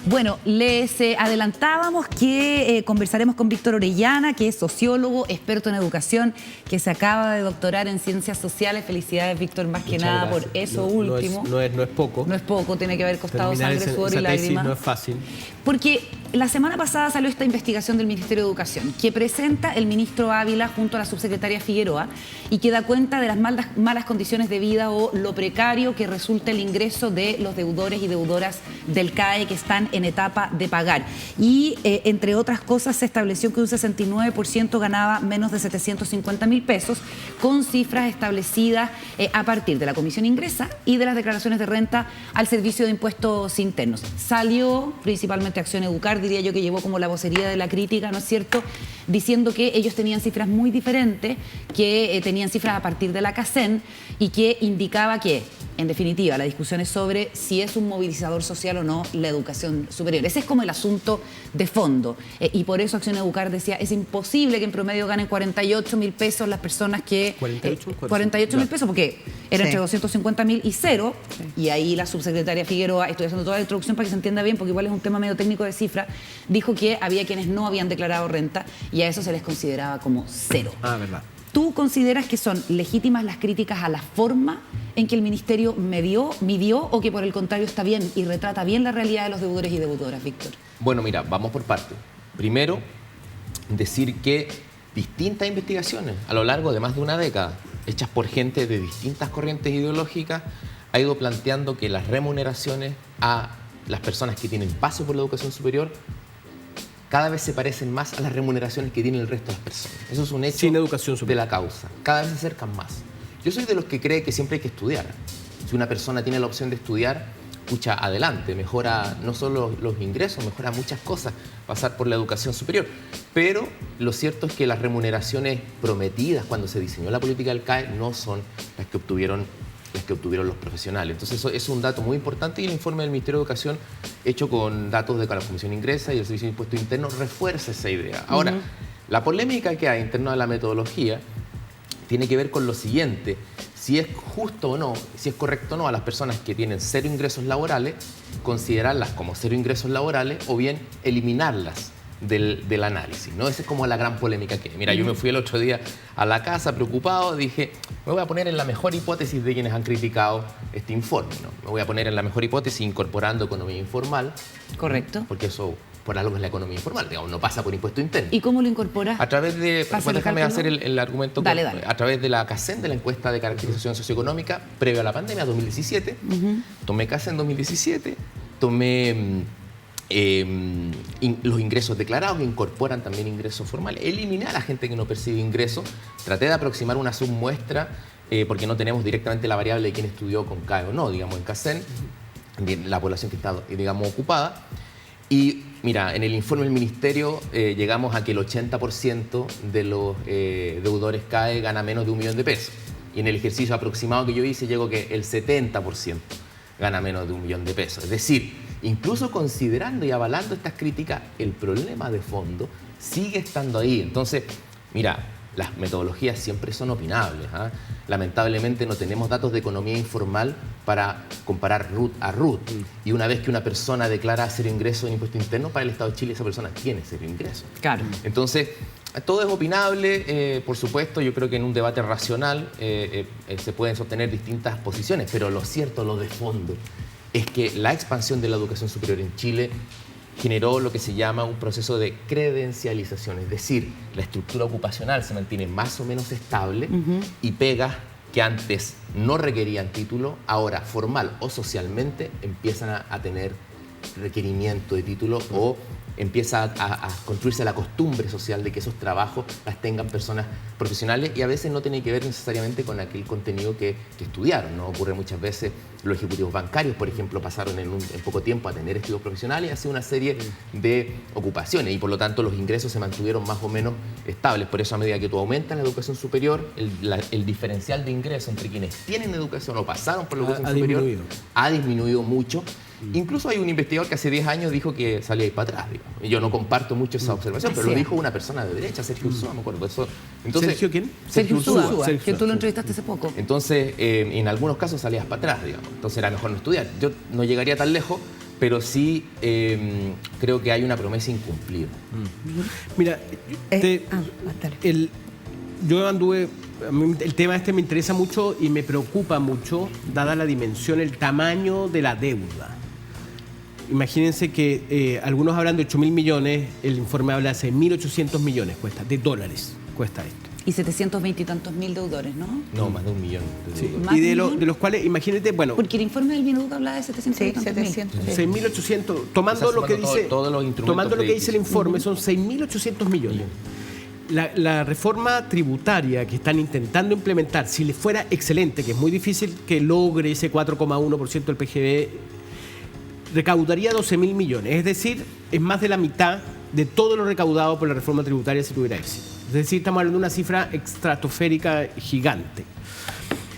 Bueno, les adelantábamos que conversaremos con Víctor Orellana, que es sociólogo, experto en educación, que se acaba de doctorar en Ciencias Sociales. Felicidades, Víctor, más que nada por eso último. No es poco. No es poco, tiene que haber costado Terminar sangre, sudor y esa tesis lágrimas. no es fácil. Porque la semana pasada salió esta investigación del Ministerio de Educación que presenta el ministro Ávila junto a la subsecretaria Figueroa y que da cuenta de las malas condiciones de vida o lo precario que resulta el ingreso de los deudores y deudoras del CAE que están en etapa de pagar. Y entre otras cosas se estableció que un 69% ganaba menos de 750.000 pesos con cifras establecidas a partir de la Comisión Ingresa y de las declaraciones de renta al Servicio de Impuestos Internos. Salió principalmente Acción Educar, diría yo, que llevó como la vocería de la crítica, ¿no es cierto?, diciendo que ellos tenían cifras muy diferentes, que tenían cifras a partir de la CACEN y que indicaba que, en definitiva, la discusión es sobre si es un movilizador social o no la educación superior. Ese es como el asunto de fondo. Y por eso Acción Educar decía, es imposible que en promedio ganen 48.000 pesos las personas que... 48.000 pesos, porque era entre 250.000 y cero. Sí. Y ahí la subsecretaria Figueroa, estoy haciendo toda la introducción para que se entienda bien, porque igual es un tema medio técnico de cifra, dijo que había quienes no habían declarado renta y a eso se les consideraba como cero. Ah, verdad. ¿Tú consideras que son legítimas las críticas a la forma en que el Ministerio midió o que por el contrario está bien y retrata bien la realidad de los deudores y deudoras, Víctor? Bueno, mira, vamos por partes. Primero, decir que distintas investigaciones a lo largo de más de una década, hechas por gente de distintas corrientes ideológicas, ha ido planteando que las remuneraciones a las personas que tienen paso por la educación superior cada vez se parecen más a las remuneraciones que tienen el resto de las personas. Eso es un hecho sin educación superior de la causa. Cada vez se acercan más. Yo soy de los que cree que siempre hay que estudiar. Si una persona tiene la opción de estudiar, escucha, adelante, mejora no solo los ingresos, mejora muchas cosas, pasar por la educación superior. Pero lo cierto es que las remuneraciones prometidas cuando se diseñó la política del CAE no son las que obtuvieron los profesionales. Entonces eso es un dato muy importante y el informe del Ministerio de Educación, hecho con datos de la Comisión Ingresa y el Servicio de Impuestos Internos, refuerza esa idea. Ahora, la polémica que hay en torno a la metodología tiene que ver con lo siguiente: si es justo o no, si es correcto o no a las personas que tienen cero ingresos laborales, considerarlas como cero ingresos laborales o bien eliminarlas del análisis, ¿no? Esa es como la gran polémica que hay. Mira, yo me fui el otro día a la casa preocupado, dije, me voy a poner en la mejor hipótesis de quienes han criticado este informe, ¿no? Me voy a poner en la mejor hipótesis incorporando economía informal. Correcto. Porque eso, por algo, es la economía informal, digamos, no pasa por impuesto interno. ¿Y cómo lo incorporas? A través de, pues déjame hacer el argumento. Dale. A través de la CACEN, de la encuesta de caracterización socioeconómica, previo a la pandemia, 2017. Tomé CACEN 2017, tomé los ingresos declarados, que incorporan también ingresos formales, eliminé a la gente que no percibe ingresos, traté de aproximar una submuestra, porque no tenemos directamente la variable de quién estudió con CAE o no, digamos, en CACEN, la población que está, digamos, ocupada. Y mira, en el informe del Ministerio llegamos a que el 80% de los deudores CAE gana menos de 1 millón de pesos. Y en el ejercicio aproximado que yo hice, llegó que el 70% gana menos de 1 millón de pesos. Es decir, incluso considerando y avalando estas críticas, el problema de fondo sigue estando ahí. Entonces, mira, las metodologías siempre son opinables, ¿eh? Lamentablemente no tenemos datos de economía informal para comparar RUT a RUT. Y una vez que una persona declara cero ingreso en impuesto interno, para el Estado de Chile esa persona tiene cero ingreso. Claro. Entonces, todo es opinable, por supuesto. Yo creo que en un debate racional se pueden sostener distintas posiciones, pero lo cierto, lo de fondo, es que la expansión de la educación superior en Chile generó lo que se llama un proceso de credencialización, es decir, la estructura ocupacional se mantiene más o menos estable y pegas que antes no requerían título, ahora formal o socialmente empiezan a tener requerimiento de título o empieza a construirse la costumbre social de que esos trabajos las tengan personas profesionales y a veces no tiene que ver necesariamente con aquel contenido que estudiaron, ¿no? Ocurre muchas veces, los ejecutivos bancarios, por ejemplo, pasaron en poco tiempo a tener estudios profesionales y hacer una serie de ocupaciones y por lo tanto los ingresos se mantuvieron más o menos estables. Por eso, a medida que tú aumentas la educación superior, el diferencial de ingresos entre quienes tienen educación o pasaron por la educación superior ha disminuido mucho. Incluso hay un investigador que hace 10 años dijo que salía para atrás, digamos. Y yo no comparto mucho esa observación, pero lo dijo una persona de derecha, Sergio Ursúa, me acuerdo. Eso. Entonces, ¿Sergio quién? Sergio Ursúa, Sergio que tú lo Ursúa. entrevistaste hace poco. Entonces, en algunos casos salías para atrás, digamos. Entonces era mejor no estudiar. Yo no llegaría tan lejos, pero sí creo que hay una promesa incumplida. Mira, dale. yo anduve, a mí el tema este me interesa mucho y me preocupa mucho, dada la dimensión, el tamaño de la deuda. Imagínense que algunos hablan de 8.000 millones, el informe habla de 6.800 millones de dólares cuesta esto. Y 720 y tantos mil deudores, ¿no? No, más de 1 millón. Sí. ¿Más Y de de, un lo- millón? de los cuales, imagínate, bueno, Porque el informe del Minuto habla de 700 y Sí, tantos mil. 700. 6.800, tomando O sea, lo que sumando dice, todos los instrumentos tomando lo que dice el crediticios. informe, son 6.800 millones. La reforma tributaria que están intentando implementar, si le fuera excelente, que es muy difícil que logre ese 4,1% del PGB, recaudaría 12.000 millones. Es decir, es más de la mitad de todo lo recaudado por la reforma tributaria si tuviera éxito. Es decir, estamos hablando de una cifra estratosférica gigante.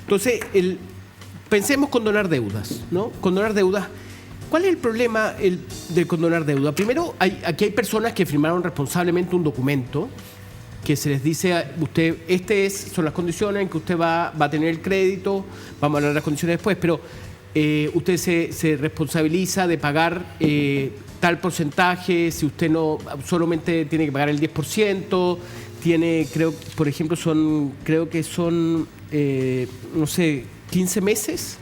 Entonces, pensemos condonar deudas, ¿no? Condonar deudas. ¿Cuál es el problema de condonar deuda? Primero, aquí hay personas que firmaron responsablemente un documento que se les dice a usted, son las condiciones en que usted va a tener el crédito, vamos a hablar de las condiciones después, pero usted se responsabiliza de pagar tal porcentaje, si usted no, solamente tiene que pagar el 10%, creo, por ejemplo, creo que son, no sé, 15 meses,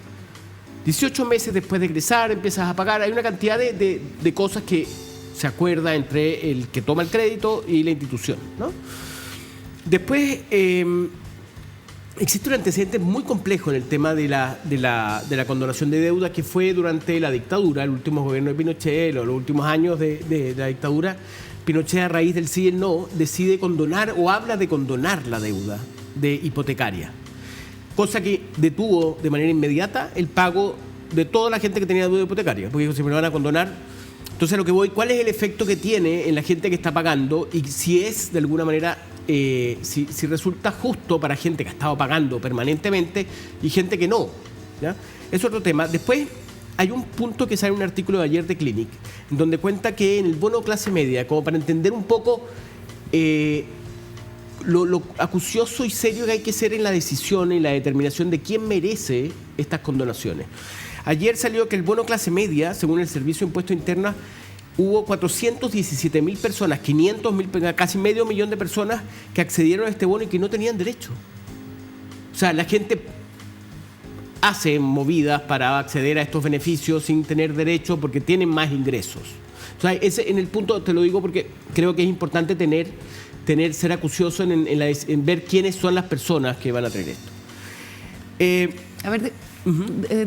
18 meses después de egresar empiezas a pagar. Hay una cantidad de cosas que se acuerda entre el que toma el crédito y la institución, ¿no? Después, existe un antecedente muy complejo en el tema de la condonación de deuda que fue durante la dictadura, el último gobierno de Pinochet, los últimos años de la dictadura. Pinochet, a raíz del sí y el no, decide condonar o habla de condonar la deuda de hipotecaria, cosa que detuvo de manera inmediata el pago de toda la gente que tenía deuda hipotecaria, porque dijo, si me lo van a condonar. Entonces, a lo que voy, ¿cuál es el efecto que tiene en la gente que está pagando y si es de alguna manera, si resulta justo para gente que ha estado pagando permanentemente y gente que no? ¿Ya? Es otro tema. Después, hay un punto que sale en un artículo de ayer de Clinic, en donde cuenta que en el bono clase media, como para entender un poco lo acucioso y serio que hay que ser en la decisión y la determinación de quién merece estas condonaciones. Ayer salió que el bono clase media, según el Servicio de Impuestos Internos, hubo 417.000 personas, 500.000, casi medio millón de personas que accedieron a este bono y que no tenían derecho. O sea, la gente hace movidas para acceder a estos beneficios sin tener derecho porque tienen más ingresos. O sea, ese, en el punto, te lo digo porque creo que es importante ser acucioso en ver quiénes son las personas que van a tener esto. A ver,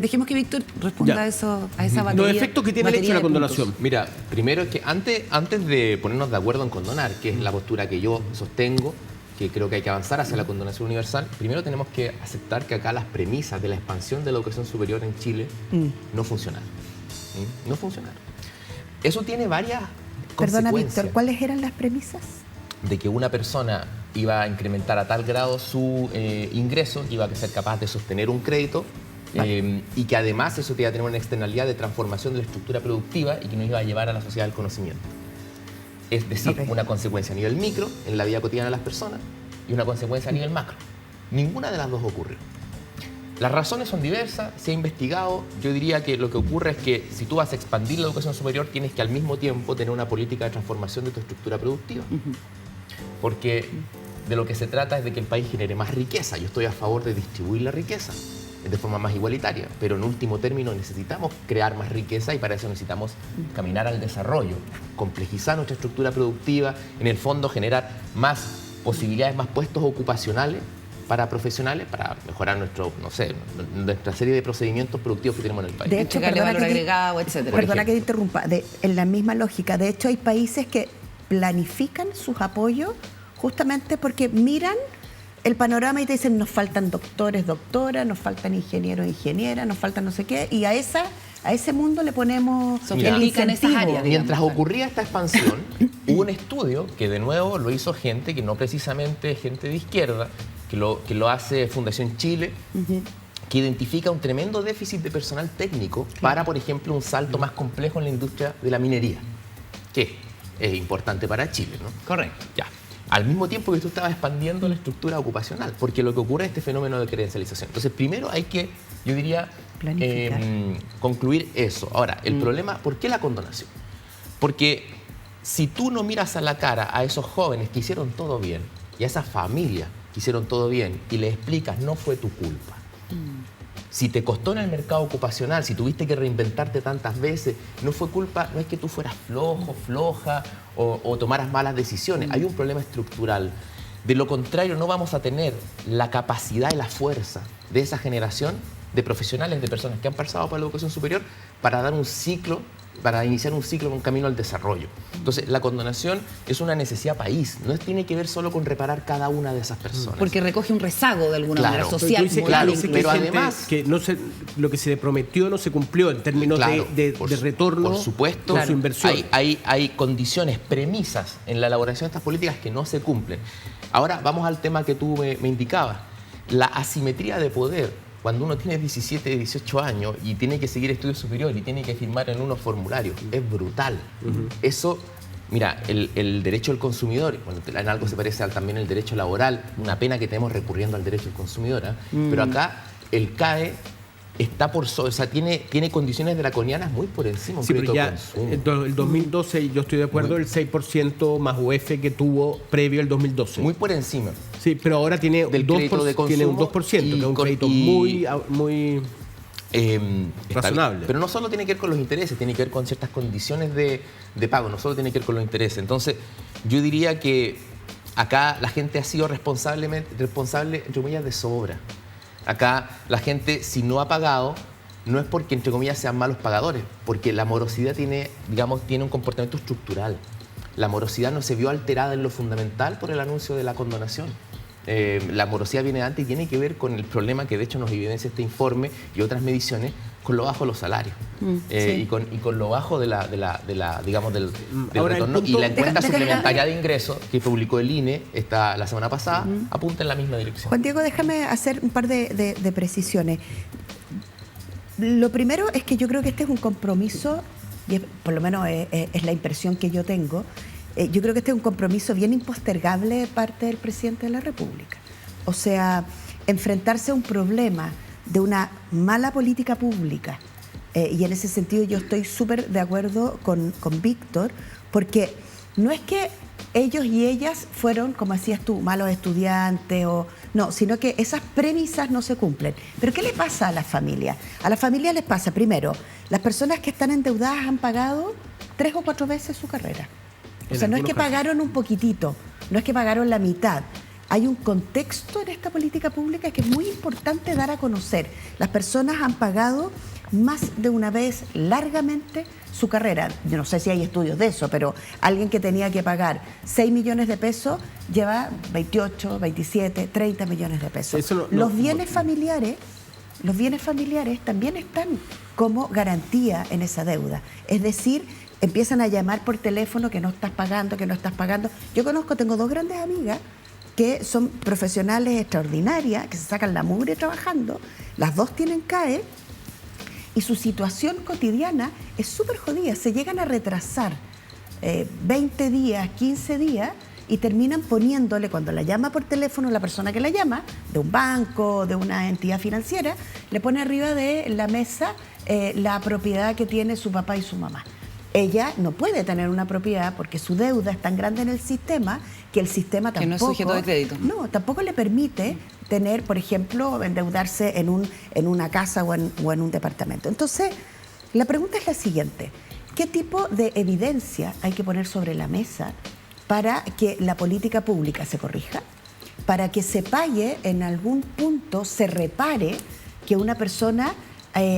dejemos que Víctor responda Ya. a esa batería. Los efectos que tiene el hecho de la condonación. Mira, primero es que antes de ponernos de acuerdo en condonar, que es la postura que yo sostengo, que creo que hay que avanzar hacia la condonación universal, primero tenemos que aceptar que acá las premisas de la expansión de la educación superior en Chile no funcionaron. No funcionaron. Eso tiene varias Perdona, consecuencias. Víctor, ¿cuáles eran las premisas? De que una persona iba a incrementar a tal grado su ingreso que iba a ser capaz de sostener un crédito y que además eso te iba a tener una externalidad de transformación de la estructura productiva y que nos iba a llevar a la sociedad del conocimiento. Es decir, una consecuencia a nivel micro en la vida cotidiana de las personas y una consecuencia a nivel macro. Ninguna de las dos ocurrió. Las razones son diversas, se ha investigado. Yo diría que lo que ocurre es que si tú vas a expandir la educación superior tienes que al mismo tiempo tener una política de transformación de tu estructura productiva. Porque de lo que se trata es de que el país genere más riqueza. Yo estoy a favor de distribuir la riqueza de forma más igualitaria, pero en último término necesitamos crear más riqueza y para eso necesitamos caminar al desarrollo, complejizar nuestra estructura productiva, en el fondo generar más posibilidades, más puestos ocupacionales para profesionales, para mejorar nuestra serie de procedimientos productivos que tenemos en el país. De hecho, Entregarle perdona valor que te- agregado, etcétera. Perdona que te interrumpa, en la misma lógica. De hecho, hay países que planifican sus apoyos justamente porque miran el panorama y te dicen, nos faltan doctores, doctoras, nos faltan ingenieros, ingenieras, nos faltan no sé qué, y a ese mundo le ponemos Sofistican esas incentivo. áreas. Mientras ocurría esta expansión, hubo un estudio que de nuevo lo hizo gente que no precisamente gente de izquierda, que lo hace Fundación Chile, que identifica un tremendo déficit de personal técnico para, por ejemplo, un salto más complejo en la industria de la minería, que es importante para Chile, ¿no? Correcto. Ya. Al mismo tiempo que tú estabas expandiendo la estructura ocupacional, porque lo que ocurre es este fenómeno de credencialización. Entonces, primero hay que, yo diría, planificar. concluir eso. Ahora, el problema, ¿por qué la condonación? Porque si tú no miras a la cara a esos jóvenes que hicieron todo bien y a esa familia que hicieron todo bien y les explicas, no fue tu culpa. Si te costó en el mercado ocupacional, si tuviste que reinventarte tantas veces, no fue culpa, no es que tú fueras flojo, floja o tomaras malas decisiones. Hay un problema estructural. De lo contrario, no vamos a tener la capacidad y la fuerza de esa generación de profesionales, de personas que han pasado por la educación superior para dar un ciclo, para iniciar un ciclo, un camino al desarrollo. Entonces, la condonación es una necesidad país, no tiene que ver solo con reparar cada una de esas personas. Porque recoge un rezago de alguna manera Pero social, tú dices, moral, dices que pero hay gente además- que no se, lo que se prometió no se cumplió en términos Claro, de por retorno por supuesto, con su inversión. hay condiciones, premisas en la elaboración de estas políticas que no se cumplen. Ahora vamos al tema que tú me indicabas, la asimetría de poder. Cuando uno tiene 17, 18 años y tiene que seguir estudios superiores y tiene que firmar en unos formularios, es brutal. Eso, mira, el derecho del consumidor, bueno, en algo se parece también el derecho laboral, una pena que tenemos recurriendo al derecho del consumidor, pero acá el CAE está por o sea, tiene condiciones draconianas muy por encima de un Sí, pero crédito de ya consumo. el 2012, yo estoy de acuerdo, el 6% más UF que tuvo previo al 2012. Muy por encima. Sí, pero ahora tiene, Del crédito de tiene un consumo 2%, que es un crédito muy Está razonable. bien. Pero no solo tiene que ver con los intereses, tiene que ver con ciertas condiciones de pago, no solo tiene que ver con los intereses. Entonces, yo diría que acá la gente ha sido responsable, entre comillas, de sobra. Acá la gente, si no ha pagado, no es porque, entre comillas, sean malos pagadores, porque la morosidad tiene un comportamiento estructural. La morosidad no se vio alterada en lo fundamental por el anuncio de la condonación. La morosidad viene antes y tiene que ver con el problema que de hecho nos evidencia este informe y otras mediciones, con lo bajo de los salarios y con lo bajo del Ahora, retorno. Y la encuesta Déjame- suplementaria de ingresos que publicó el INE la semana pasada apunta en la misma dirección. Juan Diego, déjame hacer un par de precisiones. Lo primero es que yo creo que este es un compromiso, y por lo menos es la impresión que yo tengo, yo creo que este es un compromiso bien impostergable de parte del presidente de la República. O sea, enfrentarse a un problema de una mala política pública, y en ese sentido yo estoy súper de acuerdo con Víctor, porque no es que ellos y ellas fueron, como decías tú, malos estudiantes, no, sino que esas premisas no se cumplen. Pero ¿qué le pasa a las familias? A las familias les pasa, primero, las personas que están endeudadas han pagado 3 o 4 veces su carrera. O sea, no es que pagaron un poquitito, no es que pagaron la mitad. Hay un contexto en esta política pública que es muy importante dar a conocer. Las personas han pagado más de una vez largamente su carrera. Yo no sé si hay estudios de eso, pero alguien que tenía que pagar 6 millones de pesos lleva 28, 27, 30 millones de pesos. Eso Los bienes familiares también están como garantía en esa deuda. Es decir, empiezan a llamar por teléfono que no estás pagando, que no estás pagando. Yo tengo 2 grandes amigas que son profesionales extraordinarias, que se sacan la mugre trabajando, las 2 tienen CAE, y su situación cotidiana es súper jodida. Se llegan a retrasar 20 días, 15 días, y terminan poniéndole, cuando la llama por teléfono la persona que la llama, de un banco, de una entidad financiera, le pone arriba de la mesa la propiedad que tiene su papá y su mamá. Ella no puede tener una propiedad porque su deuda es tan grande en el sistema que el sistema tampoco... Que no es sujeto de crédito. No, tampoco le permite tener, por ejemplo, endeudarse en una casa o en un departamento. Entonces, la pregunta es la siguiente. ¿Qué tipo de evidencia hay que poner sobre la mesa para que la política pública se corrija? Para que se pague en algún punto, se repare que una persona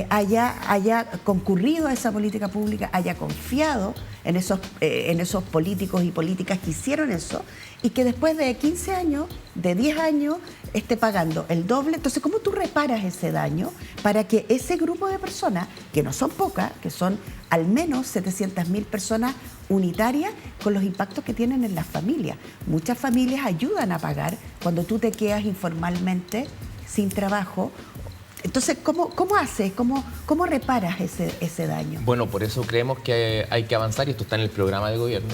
haya concurrido a esa política pública, haya confiado en esos políticos y políticas que hicieron eso, y que después de 15 años, de 10 años, esté pagando el doble? Entonces, ¿cómo tú reparas ese daño para que ese grupo de personas, que no son pocas, que son al menos 700.000 personas unitarias, con los impactos que tienen en las familias? Muchas familias ayudan a pagar cuando tú te quedas informalmente sin trabajo, Entonces, ¿cómo haces? ¿Cómo reparas ese daño? Bueno, por eso creemos que hay que avanzar, y esto está en el programa de gobierno,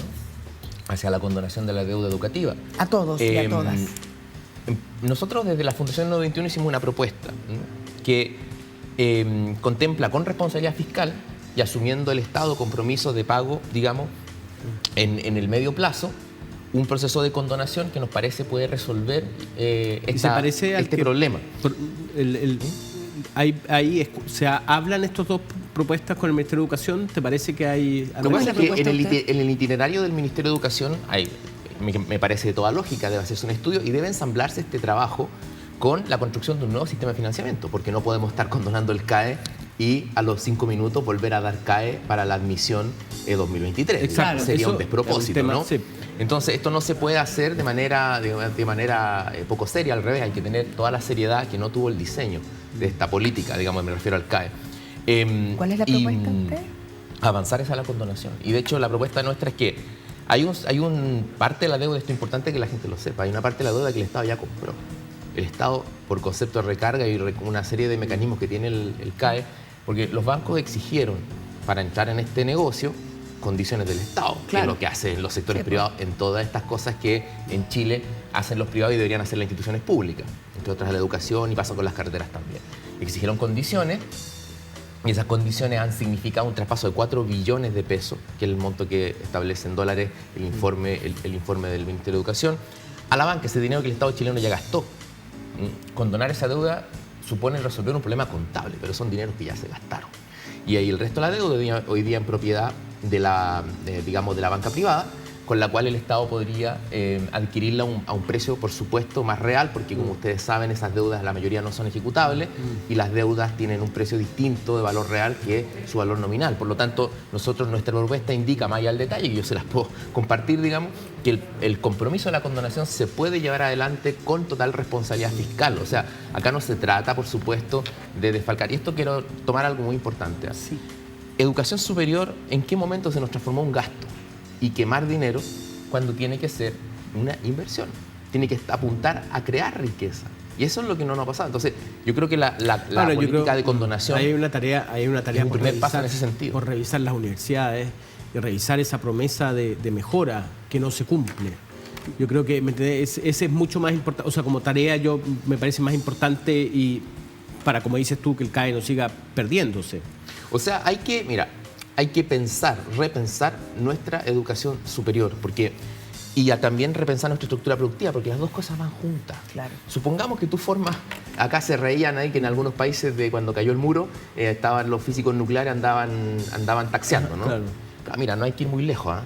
hacia la condonación de la deuda educativa. A todos y a todas. Nosotros desde la Fundación 921 hicimos una propuesta, ¿no?, que contempla con responsabilidad fiscal y asumiendo el Estado compromisos de pago, digamos, en el medio plazo, un proceso de condonación que nos parece puede resolver este problema. ¿Hablan estas dos propuestas con el Ministerio de Educación? ¿Te parece que hay...? Lo que pasa es que en el itinerario del Ministerio de Educación me parece de toda lógica, debe hacerse un estudio y debe ensamblarse este trabajo con la construcción de un nuevo sistema de financiamiento, porque no podemos estar condonando el CAE y a los 5 minutos volver a dar CAE para la admisión 2023. Exacto. Sería un despropósito, ¿no? Sí. Entonces, esto no se puede hacer de manera poco seria, al revés, hay que tener toda la seriedad que no tuvo el diseño de esta política, digamos, me refiero al CAE. ¿Cuál es la propuesta usted? Avanzar es a la condonación. Y de hecho, la propuesta nuestra es que hay un parte de la deuda, esto es importante que la gente lo sepa, hay una parte de la deuda que el Estado ya compró. El Estado, por concepto de recarga y una serie de mecanismos que tiene el CAE, porque los bancos exigieron para entrar en este negocio condiciones del Estado, claro, que es lo que hacen los sectores privados en todas estas cosas que en Chile hacen los privados y deberían hacer las instituciones públicas, entre otras la educación, y pasa con las carreteras también. Exigieron condiciones y esas condiciones han significado un traspaso de 4 billones de pesos, que es el monto que establece en dólares el informe del Ministerio de Educación, a la banca, ese dinero que el Estado chileno ya gastó. Condonar esa deuda supone resolver un problema contable, pero son dineros que ya se gastaron. Y ahí el resto de la deuda hoy día en propiedad de la banca privada, con la cual el Estado podría adquirirla a un precio, por supuesto, más real, porque como ustedes saben, esas deudas la mayoría no son ejecutables y las deudas tienen un precio distinto de valor real que su valor nominal. Por lo tanto, nuestra propuesta indica, más allá del detalle, que yo se las puedo compartir, digamos, que el compromiso de la condonación se puede llevar adelante con total responsabilidad fiscal. O sea, acá no se trata, por supuesto, de desfalcar. Y esto quiero tomar algo muy importante. Sí. Educación superior, ¿en qué momento se nos transformó en un gasto? Y quemar dinero cuando tiene que ser una inversión. Tiene que apuntar a crear riqueza. Y eso es lo que no nos ha pasado. Entonces, yo creo que la política de condonación hay una tarea un primer paso en ese sentido. Por revisar las universidades y revisar esa promesa de mejora que no se cumple. Yo creo que ese es mucho más importante. O sea, como tarea me parece más importante y para, como dices tú, que el CAE no siga perdiéndose. O sea, hay que repensar nuestra educación superior, y también repensar nuestra estructura productiva, porque las dos cosas van juntas. Claro. Supongamos que tú acá se reían ahí que en algunos países de cuando cayó el muro, estaban los físicos nucleares, andaban taxiando, ¿no? Claro. Mira, no hay que ir muy lejos,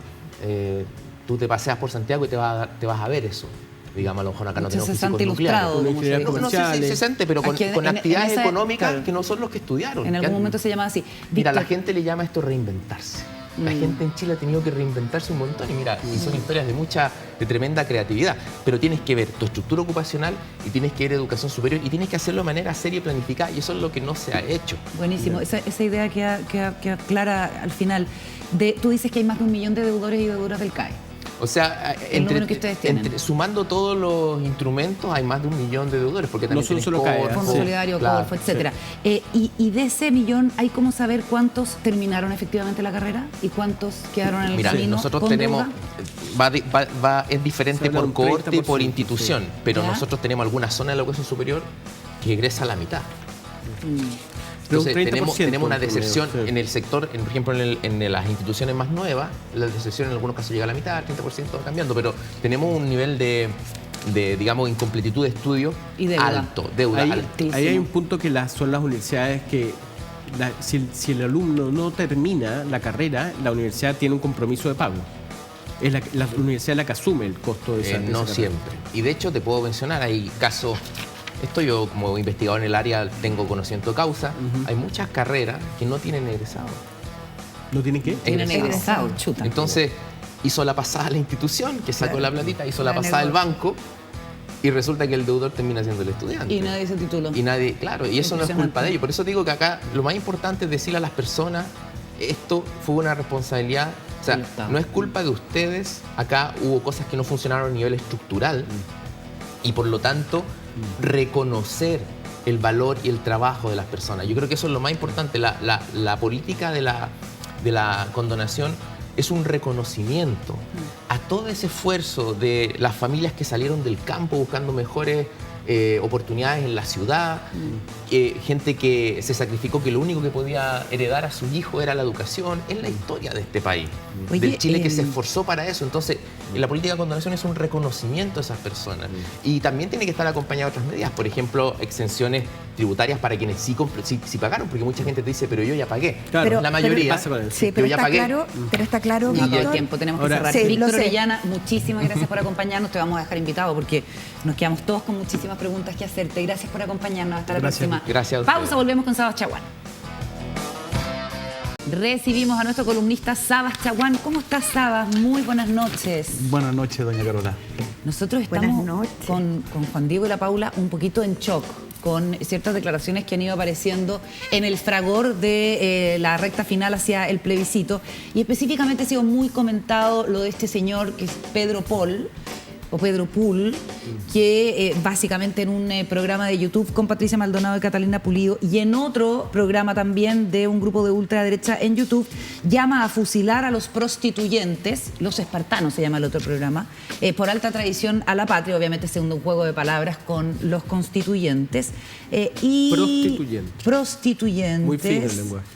¿eh? Tú te paseas por Santiago y te vas a ver eso. Digamos, a lo mejor acá no tenemos físicos nucleares. No sé si cesante, pero con actividades económicas, claro, que no son los que estudiaron. En algún momento se llama así. Mira, la gente le llama esto reinventarse. La gente en Chile ha tenido que reinventarse un montón y son historias de tremenda creatividad. Pero tienes que ver tu estructura ocupacional y tienes que ver educación superior y tienes que hacerlo de manera seria y planificada, y eso es lo que no se ha hecho. Buenísimo. Esa idea queda clara al final. Tú dices que hay más de 1 millón de deudores y deudoras del CAE. O sea, sumando todos los instrumentos, hay más de 1 millón de deudores, porque también no son solo CAE, Fondo Solidario, claro, Corfo, etcétera. Sí. Y de ese 1 millón, ¿hay cómo saber cuántos terminaron efectivamente la carrera y cuántos quedaron en el camino? Mira, nosotros tenemos, es diferente por cohorte y por institución, sí, pero nosotros tenemos alguna zona de la educación superior que egresa a la mitad. Entonces, tenemos una deserción en el sector, por ejemplo, en las instituciones más nuevas, la deserción en algunos casos llega a la mitad, el 30% va cambiando, pero tenemos un nivel de digamos, incompletitud de estudio y deuda alto, deuda altísima. Ahí hay un punto que son las universidades que, si el alumno no termina la carrera, la universidad tiene un compromiso de pago. Es la universidad la que asume el costo de esa no carrera. Siempre. Y de hecho te puedo mencionar, hay casos. Esto yo como investigador en el área tengo conocimiento de causa. Hay muchas carreras que no tienen egresado. ¿No tienen qué? Tienen egresado, chuta. Entonces hizo la pasada la institución que sacó la platita, hizo la pasada el banco y resulta que el deudor termina siendo el estudiante. Y nadie se tituló. Y nadie, claro, y eso no es culpa de ellos. Por eso digo que acá lo más importante es decirle a las personas, esto fue una responsabilidad, o sea, no es culpa de ustedes. Acá hubo cosas que no funcionaron a nivel estructural y por lo tanto reconocer el valor y el trabajo de las personas. Yo creo que eso es lo más importante. La política de la condonación es un reconocimiento a todo ese esfuerzo de las familias que salieron del campo buscando mejores oportunidades en la ciudad, gente que se sacrificó, que lo único que podía heredar a sus hijos era la educación. Es la historia de este país, del Chile que se esforzó para eso. Entonces, la política de condonación es un reconocimiento a esas personas. Y también tiene que estar acompañada de otras medidas, por ejemplo, exenciones tributarias para quienes sí pagaron, porque mucha gente te dice, pero yo ya pagué. Claro. Pero- La mayoría, Sí, pero yo ya está pagué. claro, pero está claro, Y ya el Víctor. tiempo, tenemos que Ahora- cerrar. Sí, lo Víctor sé. Orellana, muchísimas gracias por acompañarnos. Te vamos a dejar invitado porque nos quedamos todos con muchísimas preguntas que hacerte. Gracias por acompañarnos. Hasta la Gracias. próxima. Gracias a ustedes. Pausa, volvemos con Sabas Chaguán. Recibimos a nuestro columnista Sabas Chaguán. ¿Cómo estás, Sabas? Muy buenas noches. Buenas noches, doña Carola. Nosotros Buenas estamos noches. con Juan Diego y la Paula un poquito en shock con ciertas declaraciones que han ido apareciendo en el fragor de la recta final hacia el plebiscito. Y específicamente ha sido muy comentado lo de este señor que es Pedro Paul, o Pedro Pool, que básicamente en un programa de YouTube con Patricia Maldonado y Catalina Pulido y en otro programa también de un grupo de ultraderecha en YouTube, llama a fusilar a los prostituyentes, los espartanos se llama el otro programa, por alta traición a la patria, obviamente siendo un juego de palabras con los constituyentes. Prostituyentes. Prostituyentes. Muy fino el lenguaje.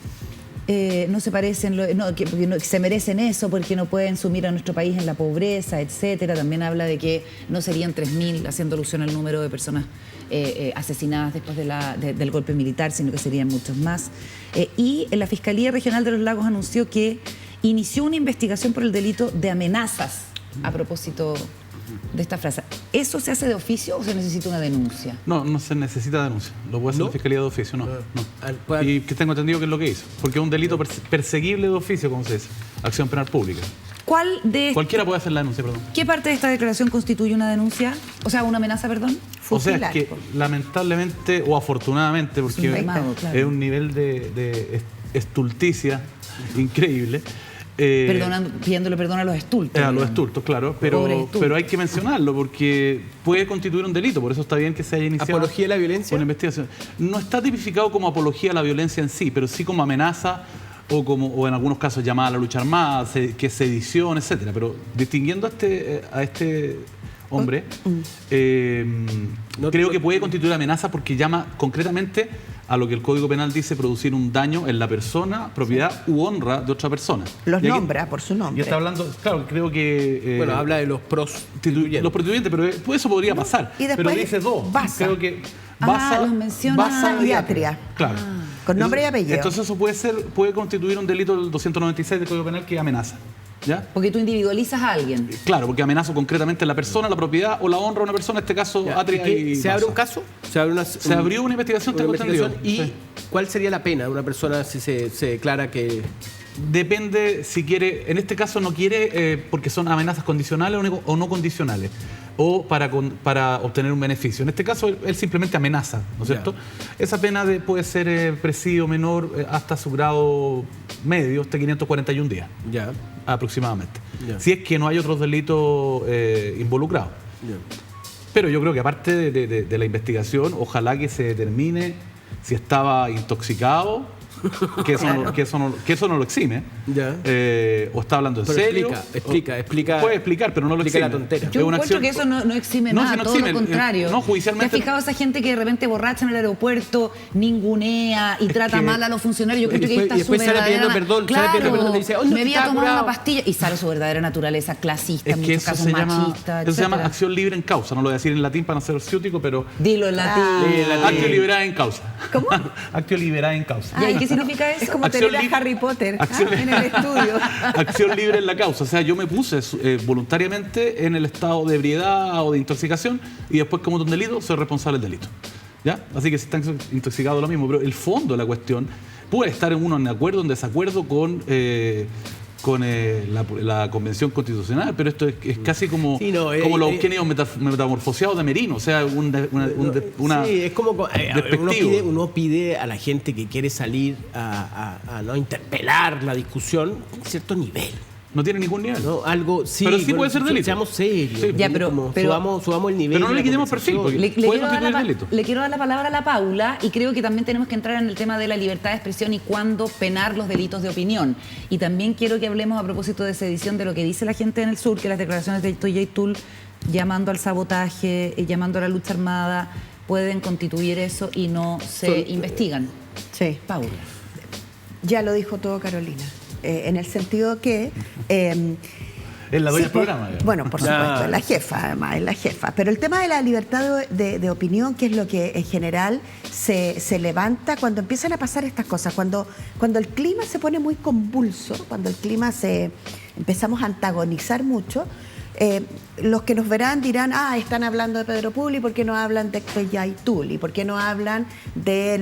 No se parecen, que se merecen eso porque no pueden sumir a nuestro país en la pobreza, etcétera. También habla de que no serían 3.000, haciendo alusión al número de personas asesinadas después del golpe militar, sino que serían muchos más. Y la Fiscalía Regional de los Lagos anunció que inició una investigación por el delito de amenazas a propósito de esta frase. ¿Eso se hace de oficio o se necesita una denuncia? No, no se necesita denuncia. Lo puede hacer ¿No? la Fiscalía de oficio, no. ¿Puede- Y que tengo entendido que es lo que hizo. Porque es un delito perseguible de oficio, como se dice. Acción penal pública. ¿Cuál de Cualquiera puede hacer la denuncia, perdón. ¿Qué parte de esta declaración constituye una denuncia? O sea, una amenaza, perdón. O sea, Fusilar, es que po. lamentablemente, o afortunadamente, porque un quemado, claro. es un nivel de estulticia increíble. Pidiéndole perdón a los estultos. A los digamos. estultos, claro, Pobres estultos. pero hay que mencionarlo porque puede constituir un delito, por eso está bien que se haya iniciado ¿Apología de la violencia? una investigación. No está tipificado como apología a la violencia en sí, pero sí como amenaza o en algunos casos llamada a la lucha armada, que es sedición, etcétera. Pero distinguiendo a este hombre, No- creo que puede constituir amenaza porque llama concretamente a lo que el Código Penal dice producir un daño en la persona, propiedad u honra de otra persona. Los Y aquí- nombra por su nombre. Y está hablando, claro, creo que... Bueno, habla de los prostituyentes. Los prostituyentes, pero eso podría pasar. y después pero dice dos. Basa. Creo que los menciona. Basa y Atria. Claro. Con nombre y apellido. Entonces eso puede constituir un delito del 296 del Código Penal que amenaza. ¿Ya? Porque tú individualizas a alguien. Claro, porque amenazo concretamente la persona, la propiedad o la honra de una persona, en este caso Ya, Atria ¿y qué? y ¿Se abre Basa. un caso? Se abrió una investigación, tengo entendido. ¿Y Sí. cuál sería la pena de una persona si se declara que... Depende si quiere, en este caso no quiere porque son amenazas condicionales o no condicionales, o para obtener un beneficio. En este caso él simplemente amenaza, ¿no es cierto? Esa pena puede ser presidio menor hasta su grado medio, hasta 541 días Ya, aproximadamente. Ya. Si es que no hay otros delitos involucrados. ya. Pero yo creo que aparte de la investigación, ojalá que se determine si estaba intoxicado, que eso no lo exime, Ya. o está hablando en Pero serio. explica. Puede explicar, pero no lo explica exime. la tontera. Yo Es una encuentro acción- que eso no exime No, nada, si no todo exime, lo contrario. no, judicialmente- ¿Te has fijado esa gente que de repente borracha en el aeropuerto, ningunea y trata mal a los funcionarios? Yo creo que ahí está y después su sale verdadera... pidiendo perdón, sale pidiendo perdón y dice, "Oh, no, me había estaba tomado curado". una pastilla y sale su verdadera naturaleza clasista, Es en que muchos eso casos se llama, machista, eso se llama etcétera. acción libre en causa. No lo voy a decir en latín para no ser ciútico, pero Dilo en latín. actio liberada en causa. ¿Cómo? Actio liberada en causa. ¿Y ahí qué significa eso? Es como Acción tener li- a Harry Potter acción- en el estudio. Acción libre en la causa. O sea, yo me puse voluntariamente en el estado de ebriedad o de intoxicación y después como un delito soy responsable del delito. ¿Ya? Así que si están intoxicados lo mismo. Pero el fondo de la cuestión puede estar en uno en acuerdo o en desacuerdo con la Convención Constitucional, pero esto es casi como, Sí, no, como los genios metamorfoseados de Merino. O sea, una Sí, es como despectivo. uno pide a la gente que quiere salir a no interpelar la discusión un cierto nivel. No tiene ningún nivel. No, algo sí. Pero sí puede ser delito. Seamos serios. Sí. Ya, pero subamos el nivel. Pero no de le la quitemos perfil, conversación. porque puede constituir delito. Le quiero dar la palabra a la Paula y creo que también tenemos que entrar en el tema de la libertad de expresión y cuándo penar los delitos de opinión. Y también quiero que hablemos a propósito de sedición de lo que dice la gente en el sur, que las declaraciones de Yaitul llamando al sabotaje, llamando a la lucha armada, pueden constituir eso y no se investigan. Sí. Paula. Ya lo dijo todo Carolina, en el sentido que... Es la dueña sí, del programa. digamos. Bueno, por supuesto, es la jefa, además, es la jefa. Pero el tema de la libertad de opinión, que es lo que en general se levanta cuando empiezan a pasar estas cosas, cuando el clima se pone muy convulso, cuando el clima empezamos a antagonizar mucho, los que nos verán dirán, están hablando de Pedro Publi, ¿por qué no hablan de Yaitul? ¿Y por qué no hablan de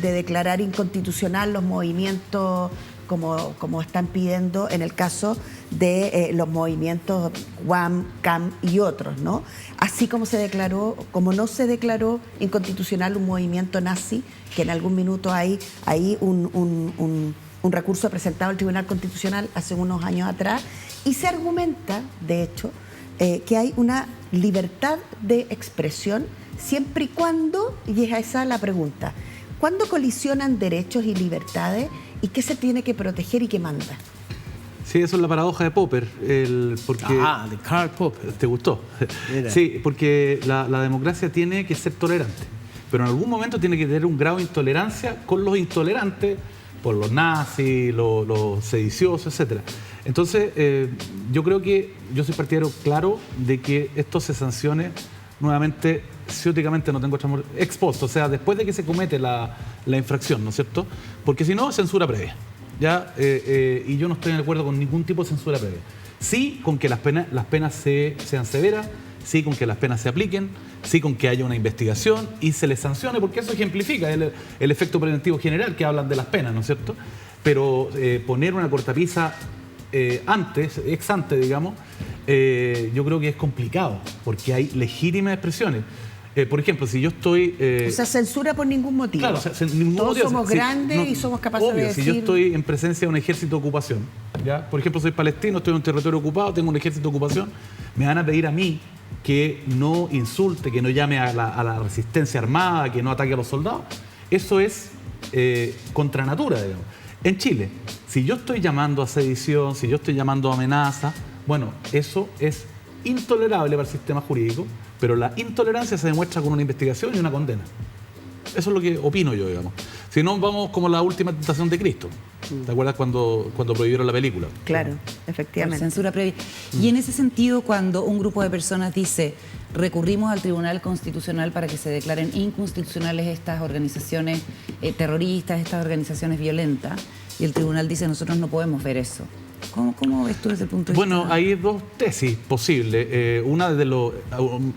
declarar inconstitucional los movimientos como están pidiendo en el caso de los movimientos UAM, CAM y otros, ¿no? Así como no se declaró inconstitucional un movimiento nazi, que en algún minuto hay un recurso presentado al Tribunal Constitucional hace unos años atrás, y se argumenta, de hecho, que hay una libertad de expresión siempre y cuando, y es esa la pregunta, ¿cuándo colisionan derechos y libertades y qué se tiene que proteger y qué manda? Sí, eso es la paradoja de Popper. de Karl Popper. ¿Te gustó? Mira. Sí, porque la democracia tiene que ser tolerante, pero en algún momento tiene que tener un grado de intolerancia con los intolerantes, por los nazis, los sediciosos, etc. Entonces, yo creo que yo soy partidario claro de que esto se sancione nuevamente, ciúticamente, no tengo otra ex post, o sea, después de que se comete la infracción, ¿no es cierto? Porque si no, censura previa. ¿Ya? Y yo no estoy de acuerdo con ningún tipo de censura previa. Sí, con que las penas sean severas, sí, con que las penas se apliquen, sí, con que haya una investigación y se les sancione, porque eso ejemplifica el efecto preventivo general que hablan de las penas, ¿no es cierto? Pero poner una cortapisa ex ante, digamos, yo creo que es complicado, porque hay legítimas expresiones. Por ejemplo, si yo estoy... o sea, censura por ningún motivo. Claro, o sea, ningún Todos motivo. somos grandes y somos capaces obvio, de decir... si yo estoy en presencia de un ejército de ocupación, ¿ya? Por ejemplo, soy palestino, estoy en un territorio ocupado, tengo un ejército de ocupación, me van a pedir a mí que no insulte, que no llame a la resistencia armada, que no ataque a los soldados. Eso es contra natura, digamos. En Chile, si yo estoy llamando a sedición, si yo estoy llamando a amenaza, bueno, eso es intolerable para el sistema jurídico, pero la intolerancia se demuestra con una investigación y una condena. Eso es lo que opino yo, digamos. Si no, vamos como la última tentación de Cristo. ¿Te acuerdas cuando prohibieron la película? Claro, Por efectivamente. censura previa. Y en ese sentido, cuando un grupo de personas dice, recurrimos al Tribunal Constitucional para que se declaren inconstitucionales estas organizaciones terroristas, estas organizaciones violentas, y el tribunal dice, nosotros no podemos ver eso. ¿Cómo ves tú desde el punto de vista? Bueno, hay dos tesis posibles. Una de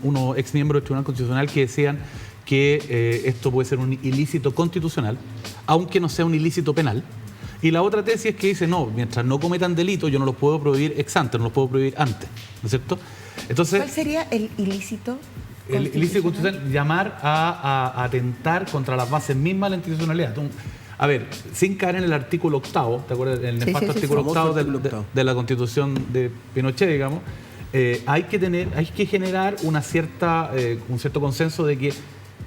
unos ex miembros del Tribunal Constitucional que decían que esto puede ser un ilícito constitucional, aunque no sea un ilícito penal. Y la otra tesis es que dice, no, mientras no cometan delitos, yo no los puedo prohibir ex ante, no los puedo prohibir antes, ¿no es cierto? Entonces, ¿cuál sería el ilícito? El ilícito constitucional, llamar a atentar contra las bases mismas de la institucionalidad. A ver, sin caer en el artículo 8, ¿te acuerdas? El nefasto artículo 8 de la Constitución de Pinochet, digamos. Hay que generar un cierto consenso de que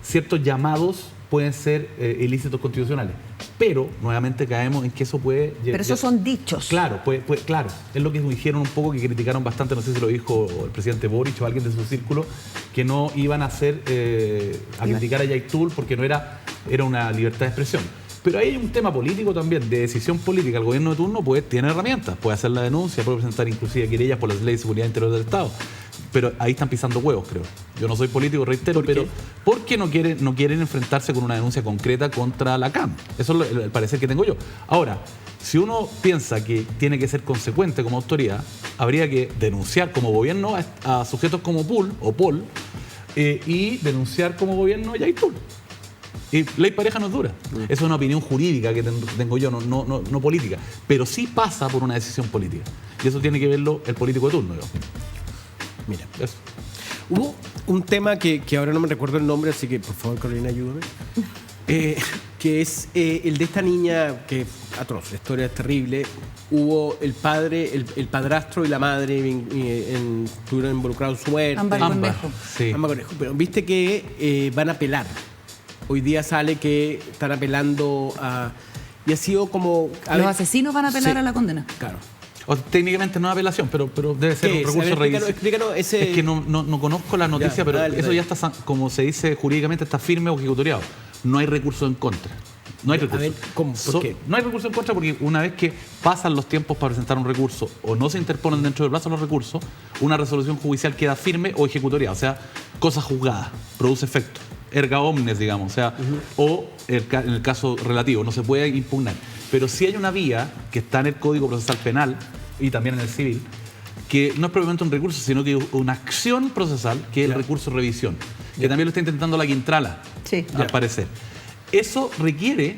ciertos llamados pueden ser ilícitos constitucionales. Pero, nuevamente, caemos en que eso puede... Pero esos son dichos. Claro, claro. Es lo que dijeron un poco, que criticaron bastante, no sé si lo dijo el presidente Boric o alguien de su círculo, que no iban a criticar a Yaitul porque no era una libertad de expresión. Pero ahí hay un tema político también, de decisión política. El gobierno de turno tiene herramientas, puede hacer la denuncia, puede presentar inclusive querellas por las leyes de seguridad interior del Estado. Pero ahí están pisando huevos, creo. Yo no soy político, reitero, pero porque no quieren enfrentarse con una denuncia concreta contra la CAM. Eso es el parecer que tengo yo. Ahora, si uno piensa que tiene que ser consecuente como autoridad, habría que denunciar como gobierno a sujetos como Pol y denunciar como gobierno a Yaitul. Y ley pareja no es dura. Esa es una opinión jurídica que tengo yo, no política. Pero sí pasa por una decisión política. Y eso tiene que verlo el político de turno. Mira, eso. Hubo un tema que ahora no me recuerdo el nombre, así que por favor, Carolina, ayúdame. Que es el de esta niña que atroz, la historia es terrible. Hubo el padre, el padrastro y la madre estuvieron involucrados en su muerte. Ámbar Cornejo. Sí. Ámbar Cornejo. Pero viste que van a apelar. Hoy día sale que están apelando a... Y ha sido como... Los asesinos van a apelar Sí. a la condena. Claro. O, técnicamente no es apelación, pero debe ser un ¿Qué es? recurso A ver, revisión. explícanos ese... Es que no conozco la noticia, Ya, pero dale, eso dale. ya está, como se dice jurídicamente, está firme o ejecutoriado. No hay recurso en contra. No hay A recurso. ver, ¿cómo? ¿Por qué? No hay recurso en contra porque una vez que pasan los tiempos para presentar un recurso o no se interponen dentro del plazo los recursos, una resolución judicial queda firme o ejecutoriada. O sea, cosa juzgada, produce efecto. Erga omnes, digamos. O sea, o en el caso relativo, no se puede impugnar. Pero sí hay una vía que está en el Código Procesal Penal y también en el civil, que no es propiamente un recurso, sino que una acción procesal, que es el recurso de revisión, que también lo está intentando la Quintrala, Sí. al parecer. Eso requiere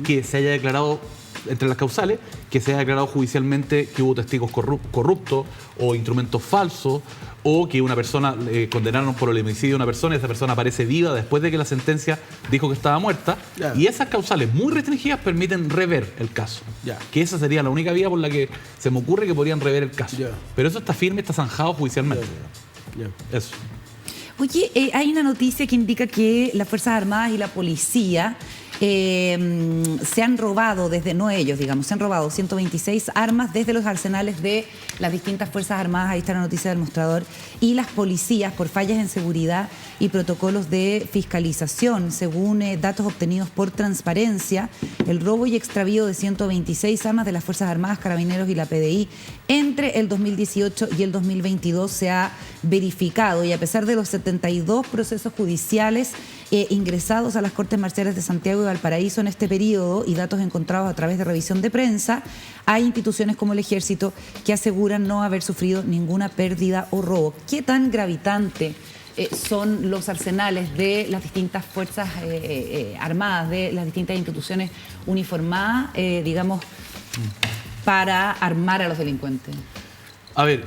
que se haya declarado, entre las causales, que se haya declarado judicialmente que hubo testigos corruptos o instrumentos falsos, o que una persona condenaron por el homicidio de una persona y esa persona aparece viva después de que la sentencia dijo que estaba muerta. Ya. Y esas causales muy restringidas permiten rever el caso. Ya. Que esa sería la única vía por la que se me ocurre que podrían rever el caso. Ya. Pero eso está firme, está zanjado judicialmente. Ya. Eso. Oye, hay una noticia que indica que las Fuerzas Armadas y la policía se han robado, no ellos, digamos, se han robado 126 armas desde los arsenales de las distintas Fuerzas Armadas, ahí está la noticia del mostrador, y las policías por fallas en seguridad y protocolos de fiscalización. Según datos obtenidos por Transparencia, el robo y extravío de 126 armas de las Fuerzas Armadas, Carabineros y la PDI entre el 2018 y el 2022 se ha verificado, y a pesar de los 72 procesos judiciales ingresados a las Cortes Marciales de Santiago y Valparaíso en este periodo y datos encontrados a través de revisión de prensa, hay instituciones como el Ejército que aseguran no haber sufrido ninguna pérdida o robo. ¿Qué tan gravitante son los arsenales de las distintas fuerzas armadas, de las distintas instituciones uniformadas, digamos, para armar a los delincuentes? A ver,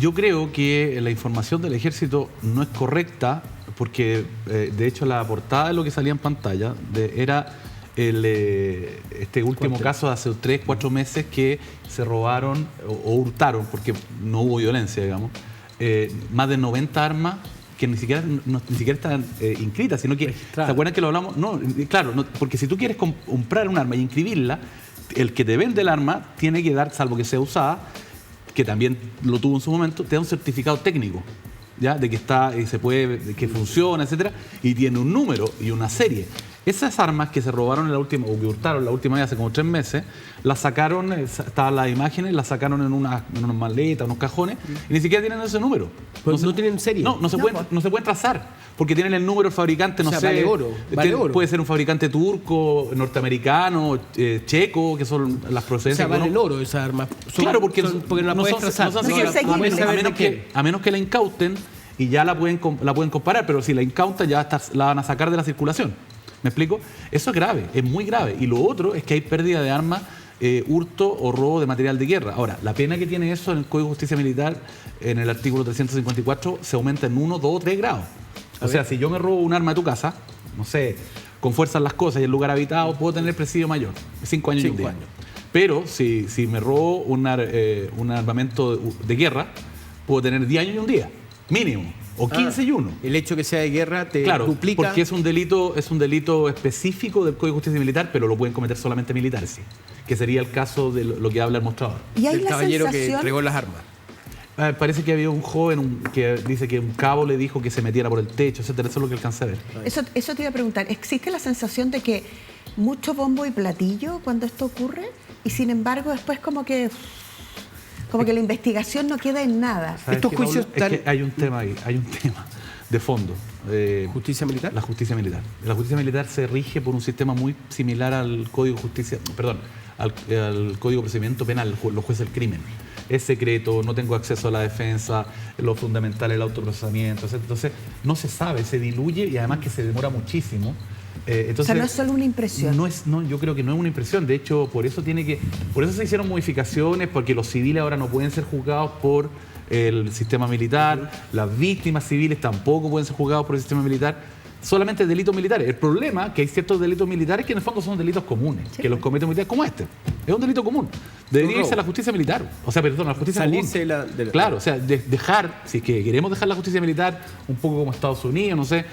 yo creo que la información del Ejército no es correcta porque, de hecho, la portada de lo que salía en pantalla era este último caso de hace 3, 4 meses que se robaron o hurtaron, porque no hubo violencia, digamos, más de 90 armas que ni siquiera están inscritas, sino que, registradas. ¿se acuerdan que lo hablamos? No, claro, no, porque si tú quieres comprar un arma y inscribirla, el que te vende el arma tiene que dar, salvo que sea usada, que también lo tuvo en su momento, te da un certificado técnico, ¿ya? De que está y se puede, de que funciona, etcétera, y tiene un número y una serie. Esas armas que se robaron en la última, o que hurtaron la última vez hace como 3 meses, las sacaron, estaban las imágenes, las sacaron en unas maletas, unos cajones, y ni siquiera tienen ese número. Pues no tienen serie. No se pueden trazar, porque tienen el número del fabricante, no O sea, sé. vale oro, vale oro. Puede ser un fabricante turco, norteamericano, checo, que son las O procedencias. sea, valen oro esas armas. Claro, porque no la puedes trazar. son No son seguibles. seguibles. A menos que la incauten y ya la pueden comparar, pero si la incautan ya la van a sacar de la circulación. ¿Me explico? Eso es grave, es muy grave. Y lo otro es que hay pérdida de armas, hurto o robo de material de guerra. Ahora, la pena que tiene eso en el Código de Justicia Militar, en el artículo 354, se aumenta en 1, 2 o 3 grados. O sea, si yo me robo un arma de tu casa, no sé, con fuerza en las cosas y el lugar habitado, puedo tener presidio mayor, 5 años y un 5 día. años. Pero si me robo un armamento de guerra, puedo tener 10 años y un día, mínimo, o 15 y 1. El hecho que sea de guerra te Claro, duplica. porque es un delito específico del Código de Justicia Militar, pero lo pueden cometer solamente militares, sí, que sería el caso de lo que habla el mostrador. Y hay el la caballero que sensación... entregó las armas. Parece que había un joven que dice que un cabo le dijo que se metiera por el techo, etcétera. Eso es lo que alcancé a ver. Eso te iba a preguntar. ¿Existe la sensación de que mucho bombo y platillo cuando esto ocurre? Y sin embargo, después como que la investigación no queda en nada. ¿Sabes Estos qué, juicios Paula? Es que hay un tema ahí, hay un tema de fondo. ¿Justicia militar? La justicia militar. La justicia militar se rige por un sistema muy similar al Código de Justicia, perdón, al Código de Procedimiento Penal, los jueces del crimen. Es secreto, no tengo acceso a la defensa, lo fundamental es el autoprocesamiento, etc. Entonces, no se sabe, se diluye y además que se demora muchísimo. Entonces, O sea, no es solo una impresión. No, yo creo que no es una impresión. De hecho, por eso se hicieron modificaciones, porque los civiles ahora no pueden ser juzgados por el sistema militar, las víctimas civiles tampoco pueden ser juzgados por el sistema militar. solamente delitos militares. El problema es que hay ciertos delitos militares que en el fondo son delitos comunes, que los cometen militares como este. Es un delito común. Debería irse a la justicia militar. O sea, perdón, a la justicia Salirse común. Claro, o sea, dejar, si es que queremos dejar la justicia militar un poco como Estados Unidos, no sé,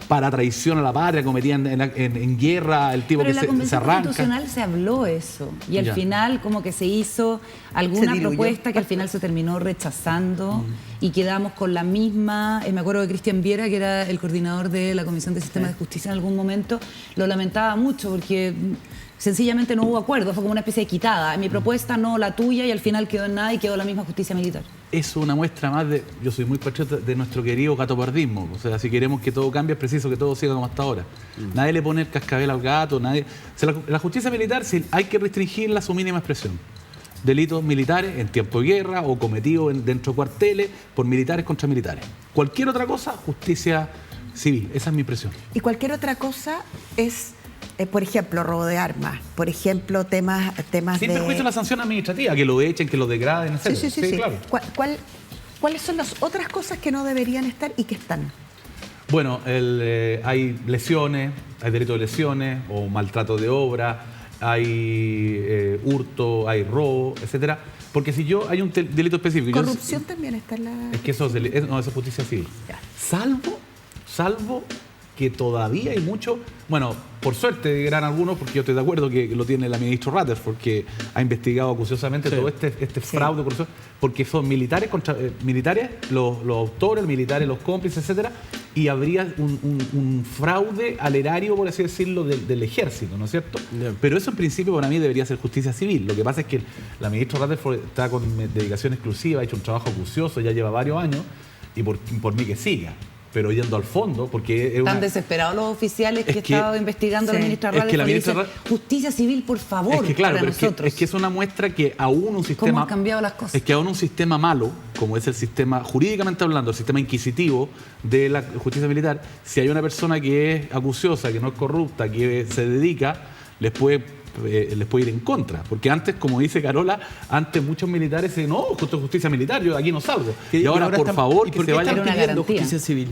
para traición a la patria, cometían en guerra, el tipo Pero que en la Convención se arranca. Constitucional se habló eso. Y al Ya. final como que se hizo Se alguna diluyó. propuesta que al final se terminó rechazando y quedamos con la misma. Me acuerdo de Cristian Viera, que era el coordinador de la Comisión de Sistema de Justicia en algún momento, lo lamentaba mucho porque sencillamente no hubo acuerdo, fue como una especie de quitada. Mi propuesta no la tuya y al final quedó en nada y quedó la misma justicia militar. Es una muestra más de, yo soy muy patriota, de nuestro querido gatopardismo. O sea, si queremos que todo cambie, es preciso que todo siga como hasta ahora. Nadie le pone el cascabel al gato, nadie. O sea, la justicia militar, sí, hay que restringirla a su mínima expresión. Delitos militares en tiempo de guerra o cometidos dentro de cuarteles por militares contra militares. Cualquier otra cosa, justicia civil. Esa es mi impresión. Y cualquier otra cosa es, por ejemplo, robo de armas, por ejemplo, temas Sin de... perjuicio de la sanción administrativa, que lo echen, que lo degraden, etc. Sí. Claro. ¿Cuáles son las otras cosas que no deberían estar y que están? Bueno, hay lesiones, hay delito de lesiones o maltrato de obra, hay hurto, hay robo, etcétera. Porque si hay un delito específico... Corrupción también está en la... Es que eso es justicia civil. Ya. Salvo que todavía hay mucho... Bueno, por suerte dirán algunos, porque yo estoy de acuerdo que lo tiene la ministra Rutherford, que ha investigado acuciosamente todo este fraude, corrupción, porque son militares contra militares, los autores, militares, los cómplices, etcétera, y habría un fraude al erario, por así decirlo, del ejército, ¿no es cierto? Yeah. Pero eso en principio para mí debería ser justicia civil. Lo que pasa es que la ministra Rutherford está con dedicación exclusiva, ha hecho un trabajo acucioso, ya lleva varios años, y por mí que siga. Pero yendo al fondo, porque es Están desesperados los oficiales que estaba investigando la ministra es que Rutherford la y ministra dicen, justicia civil, por favor, es que claro, para pero nosotros. es que es una muestra que aún un sistema... ¿Cómo han cambiado las cosas? Es que aún un sistema malo, como es el sistema, jurídicamente hablando, el sistema inquisitivo de la justicia militar, si hay una persona que es acuciosa, que no es corrupta, que se dedica, les puede ir en contra. Porque antes, como dice Carola, antes muchos militares decían, no, justicia militar, yo de aquí no salgo. Y ahora por favor, que se vayan... Era una garantía. justicia civil?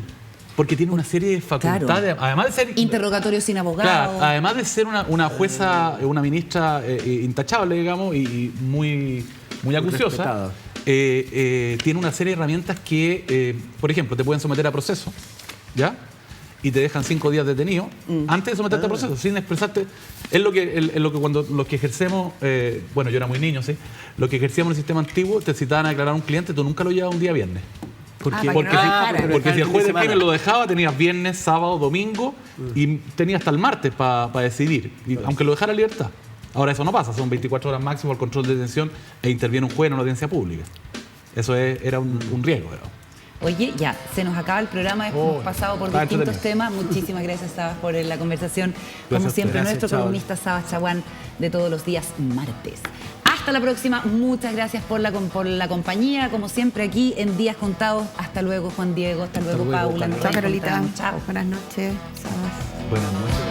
Porque tiene una serie de facultades, además de ser... Interrogatorio sin abogado. Claro, además de ser una jueza, una ministra intachable, digamos, y muy acuciosa, tiene una serie de herramientas que, por ejemplo, te pueden someter a proceso, ¿ya? Y te dejan 5 días detenido antes de someterte a proceso, sin expresarte. Es lo que cuando los que ejercemos, bueno, yo era muy niño, ¿sí? Los que ejercíamos en el sistema antiguo, te citaban a declarar a un cliente, tú nunca lo llevabas un día viernes. Porque si el juez de crimen lo dejaba, tenías viernes, sábado, domingo y tenías hasta el martes para decidir, aunque lo dejara en libertad. Ahora eso no pasa, son 24 horas máximo el control de detención e interviene un juez en una audiencia pública. Eso era un riesgo. Oye, ya, se nos acaba el programa, hemos pasado por distintos temas. Muchísimas gracias, Sabas, por la conversación. Como siempre, nuestro columnista Sabas Chaguán de todos los días martes. Hasta la próxima, muchas gracias por la compañía, como siempre aquí en Días Contados. Hasta luego, Juan Diego, hasta luego, Paula. Chao, Carolita. Chao. Buenas noches, Sabas. Buenas noches.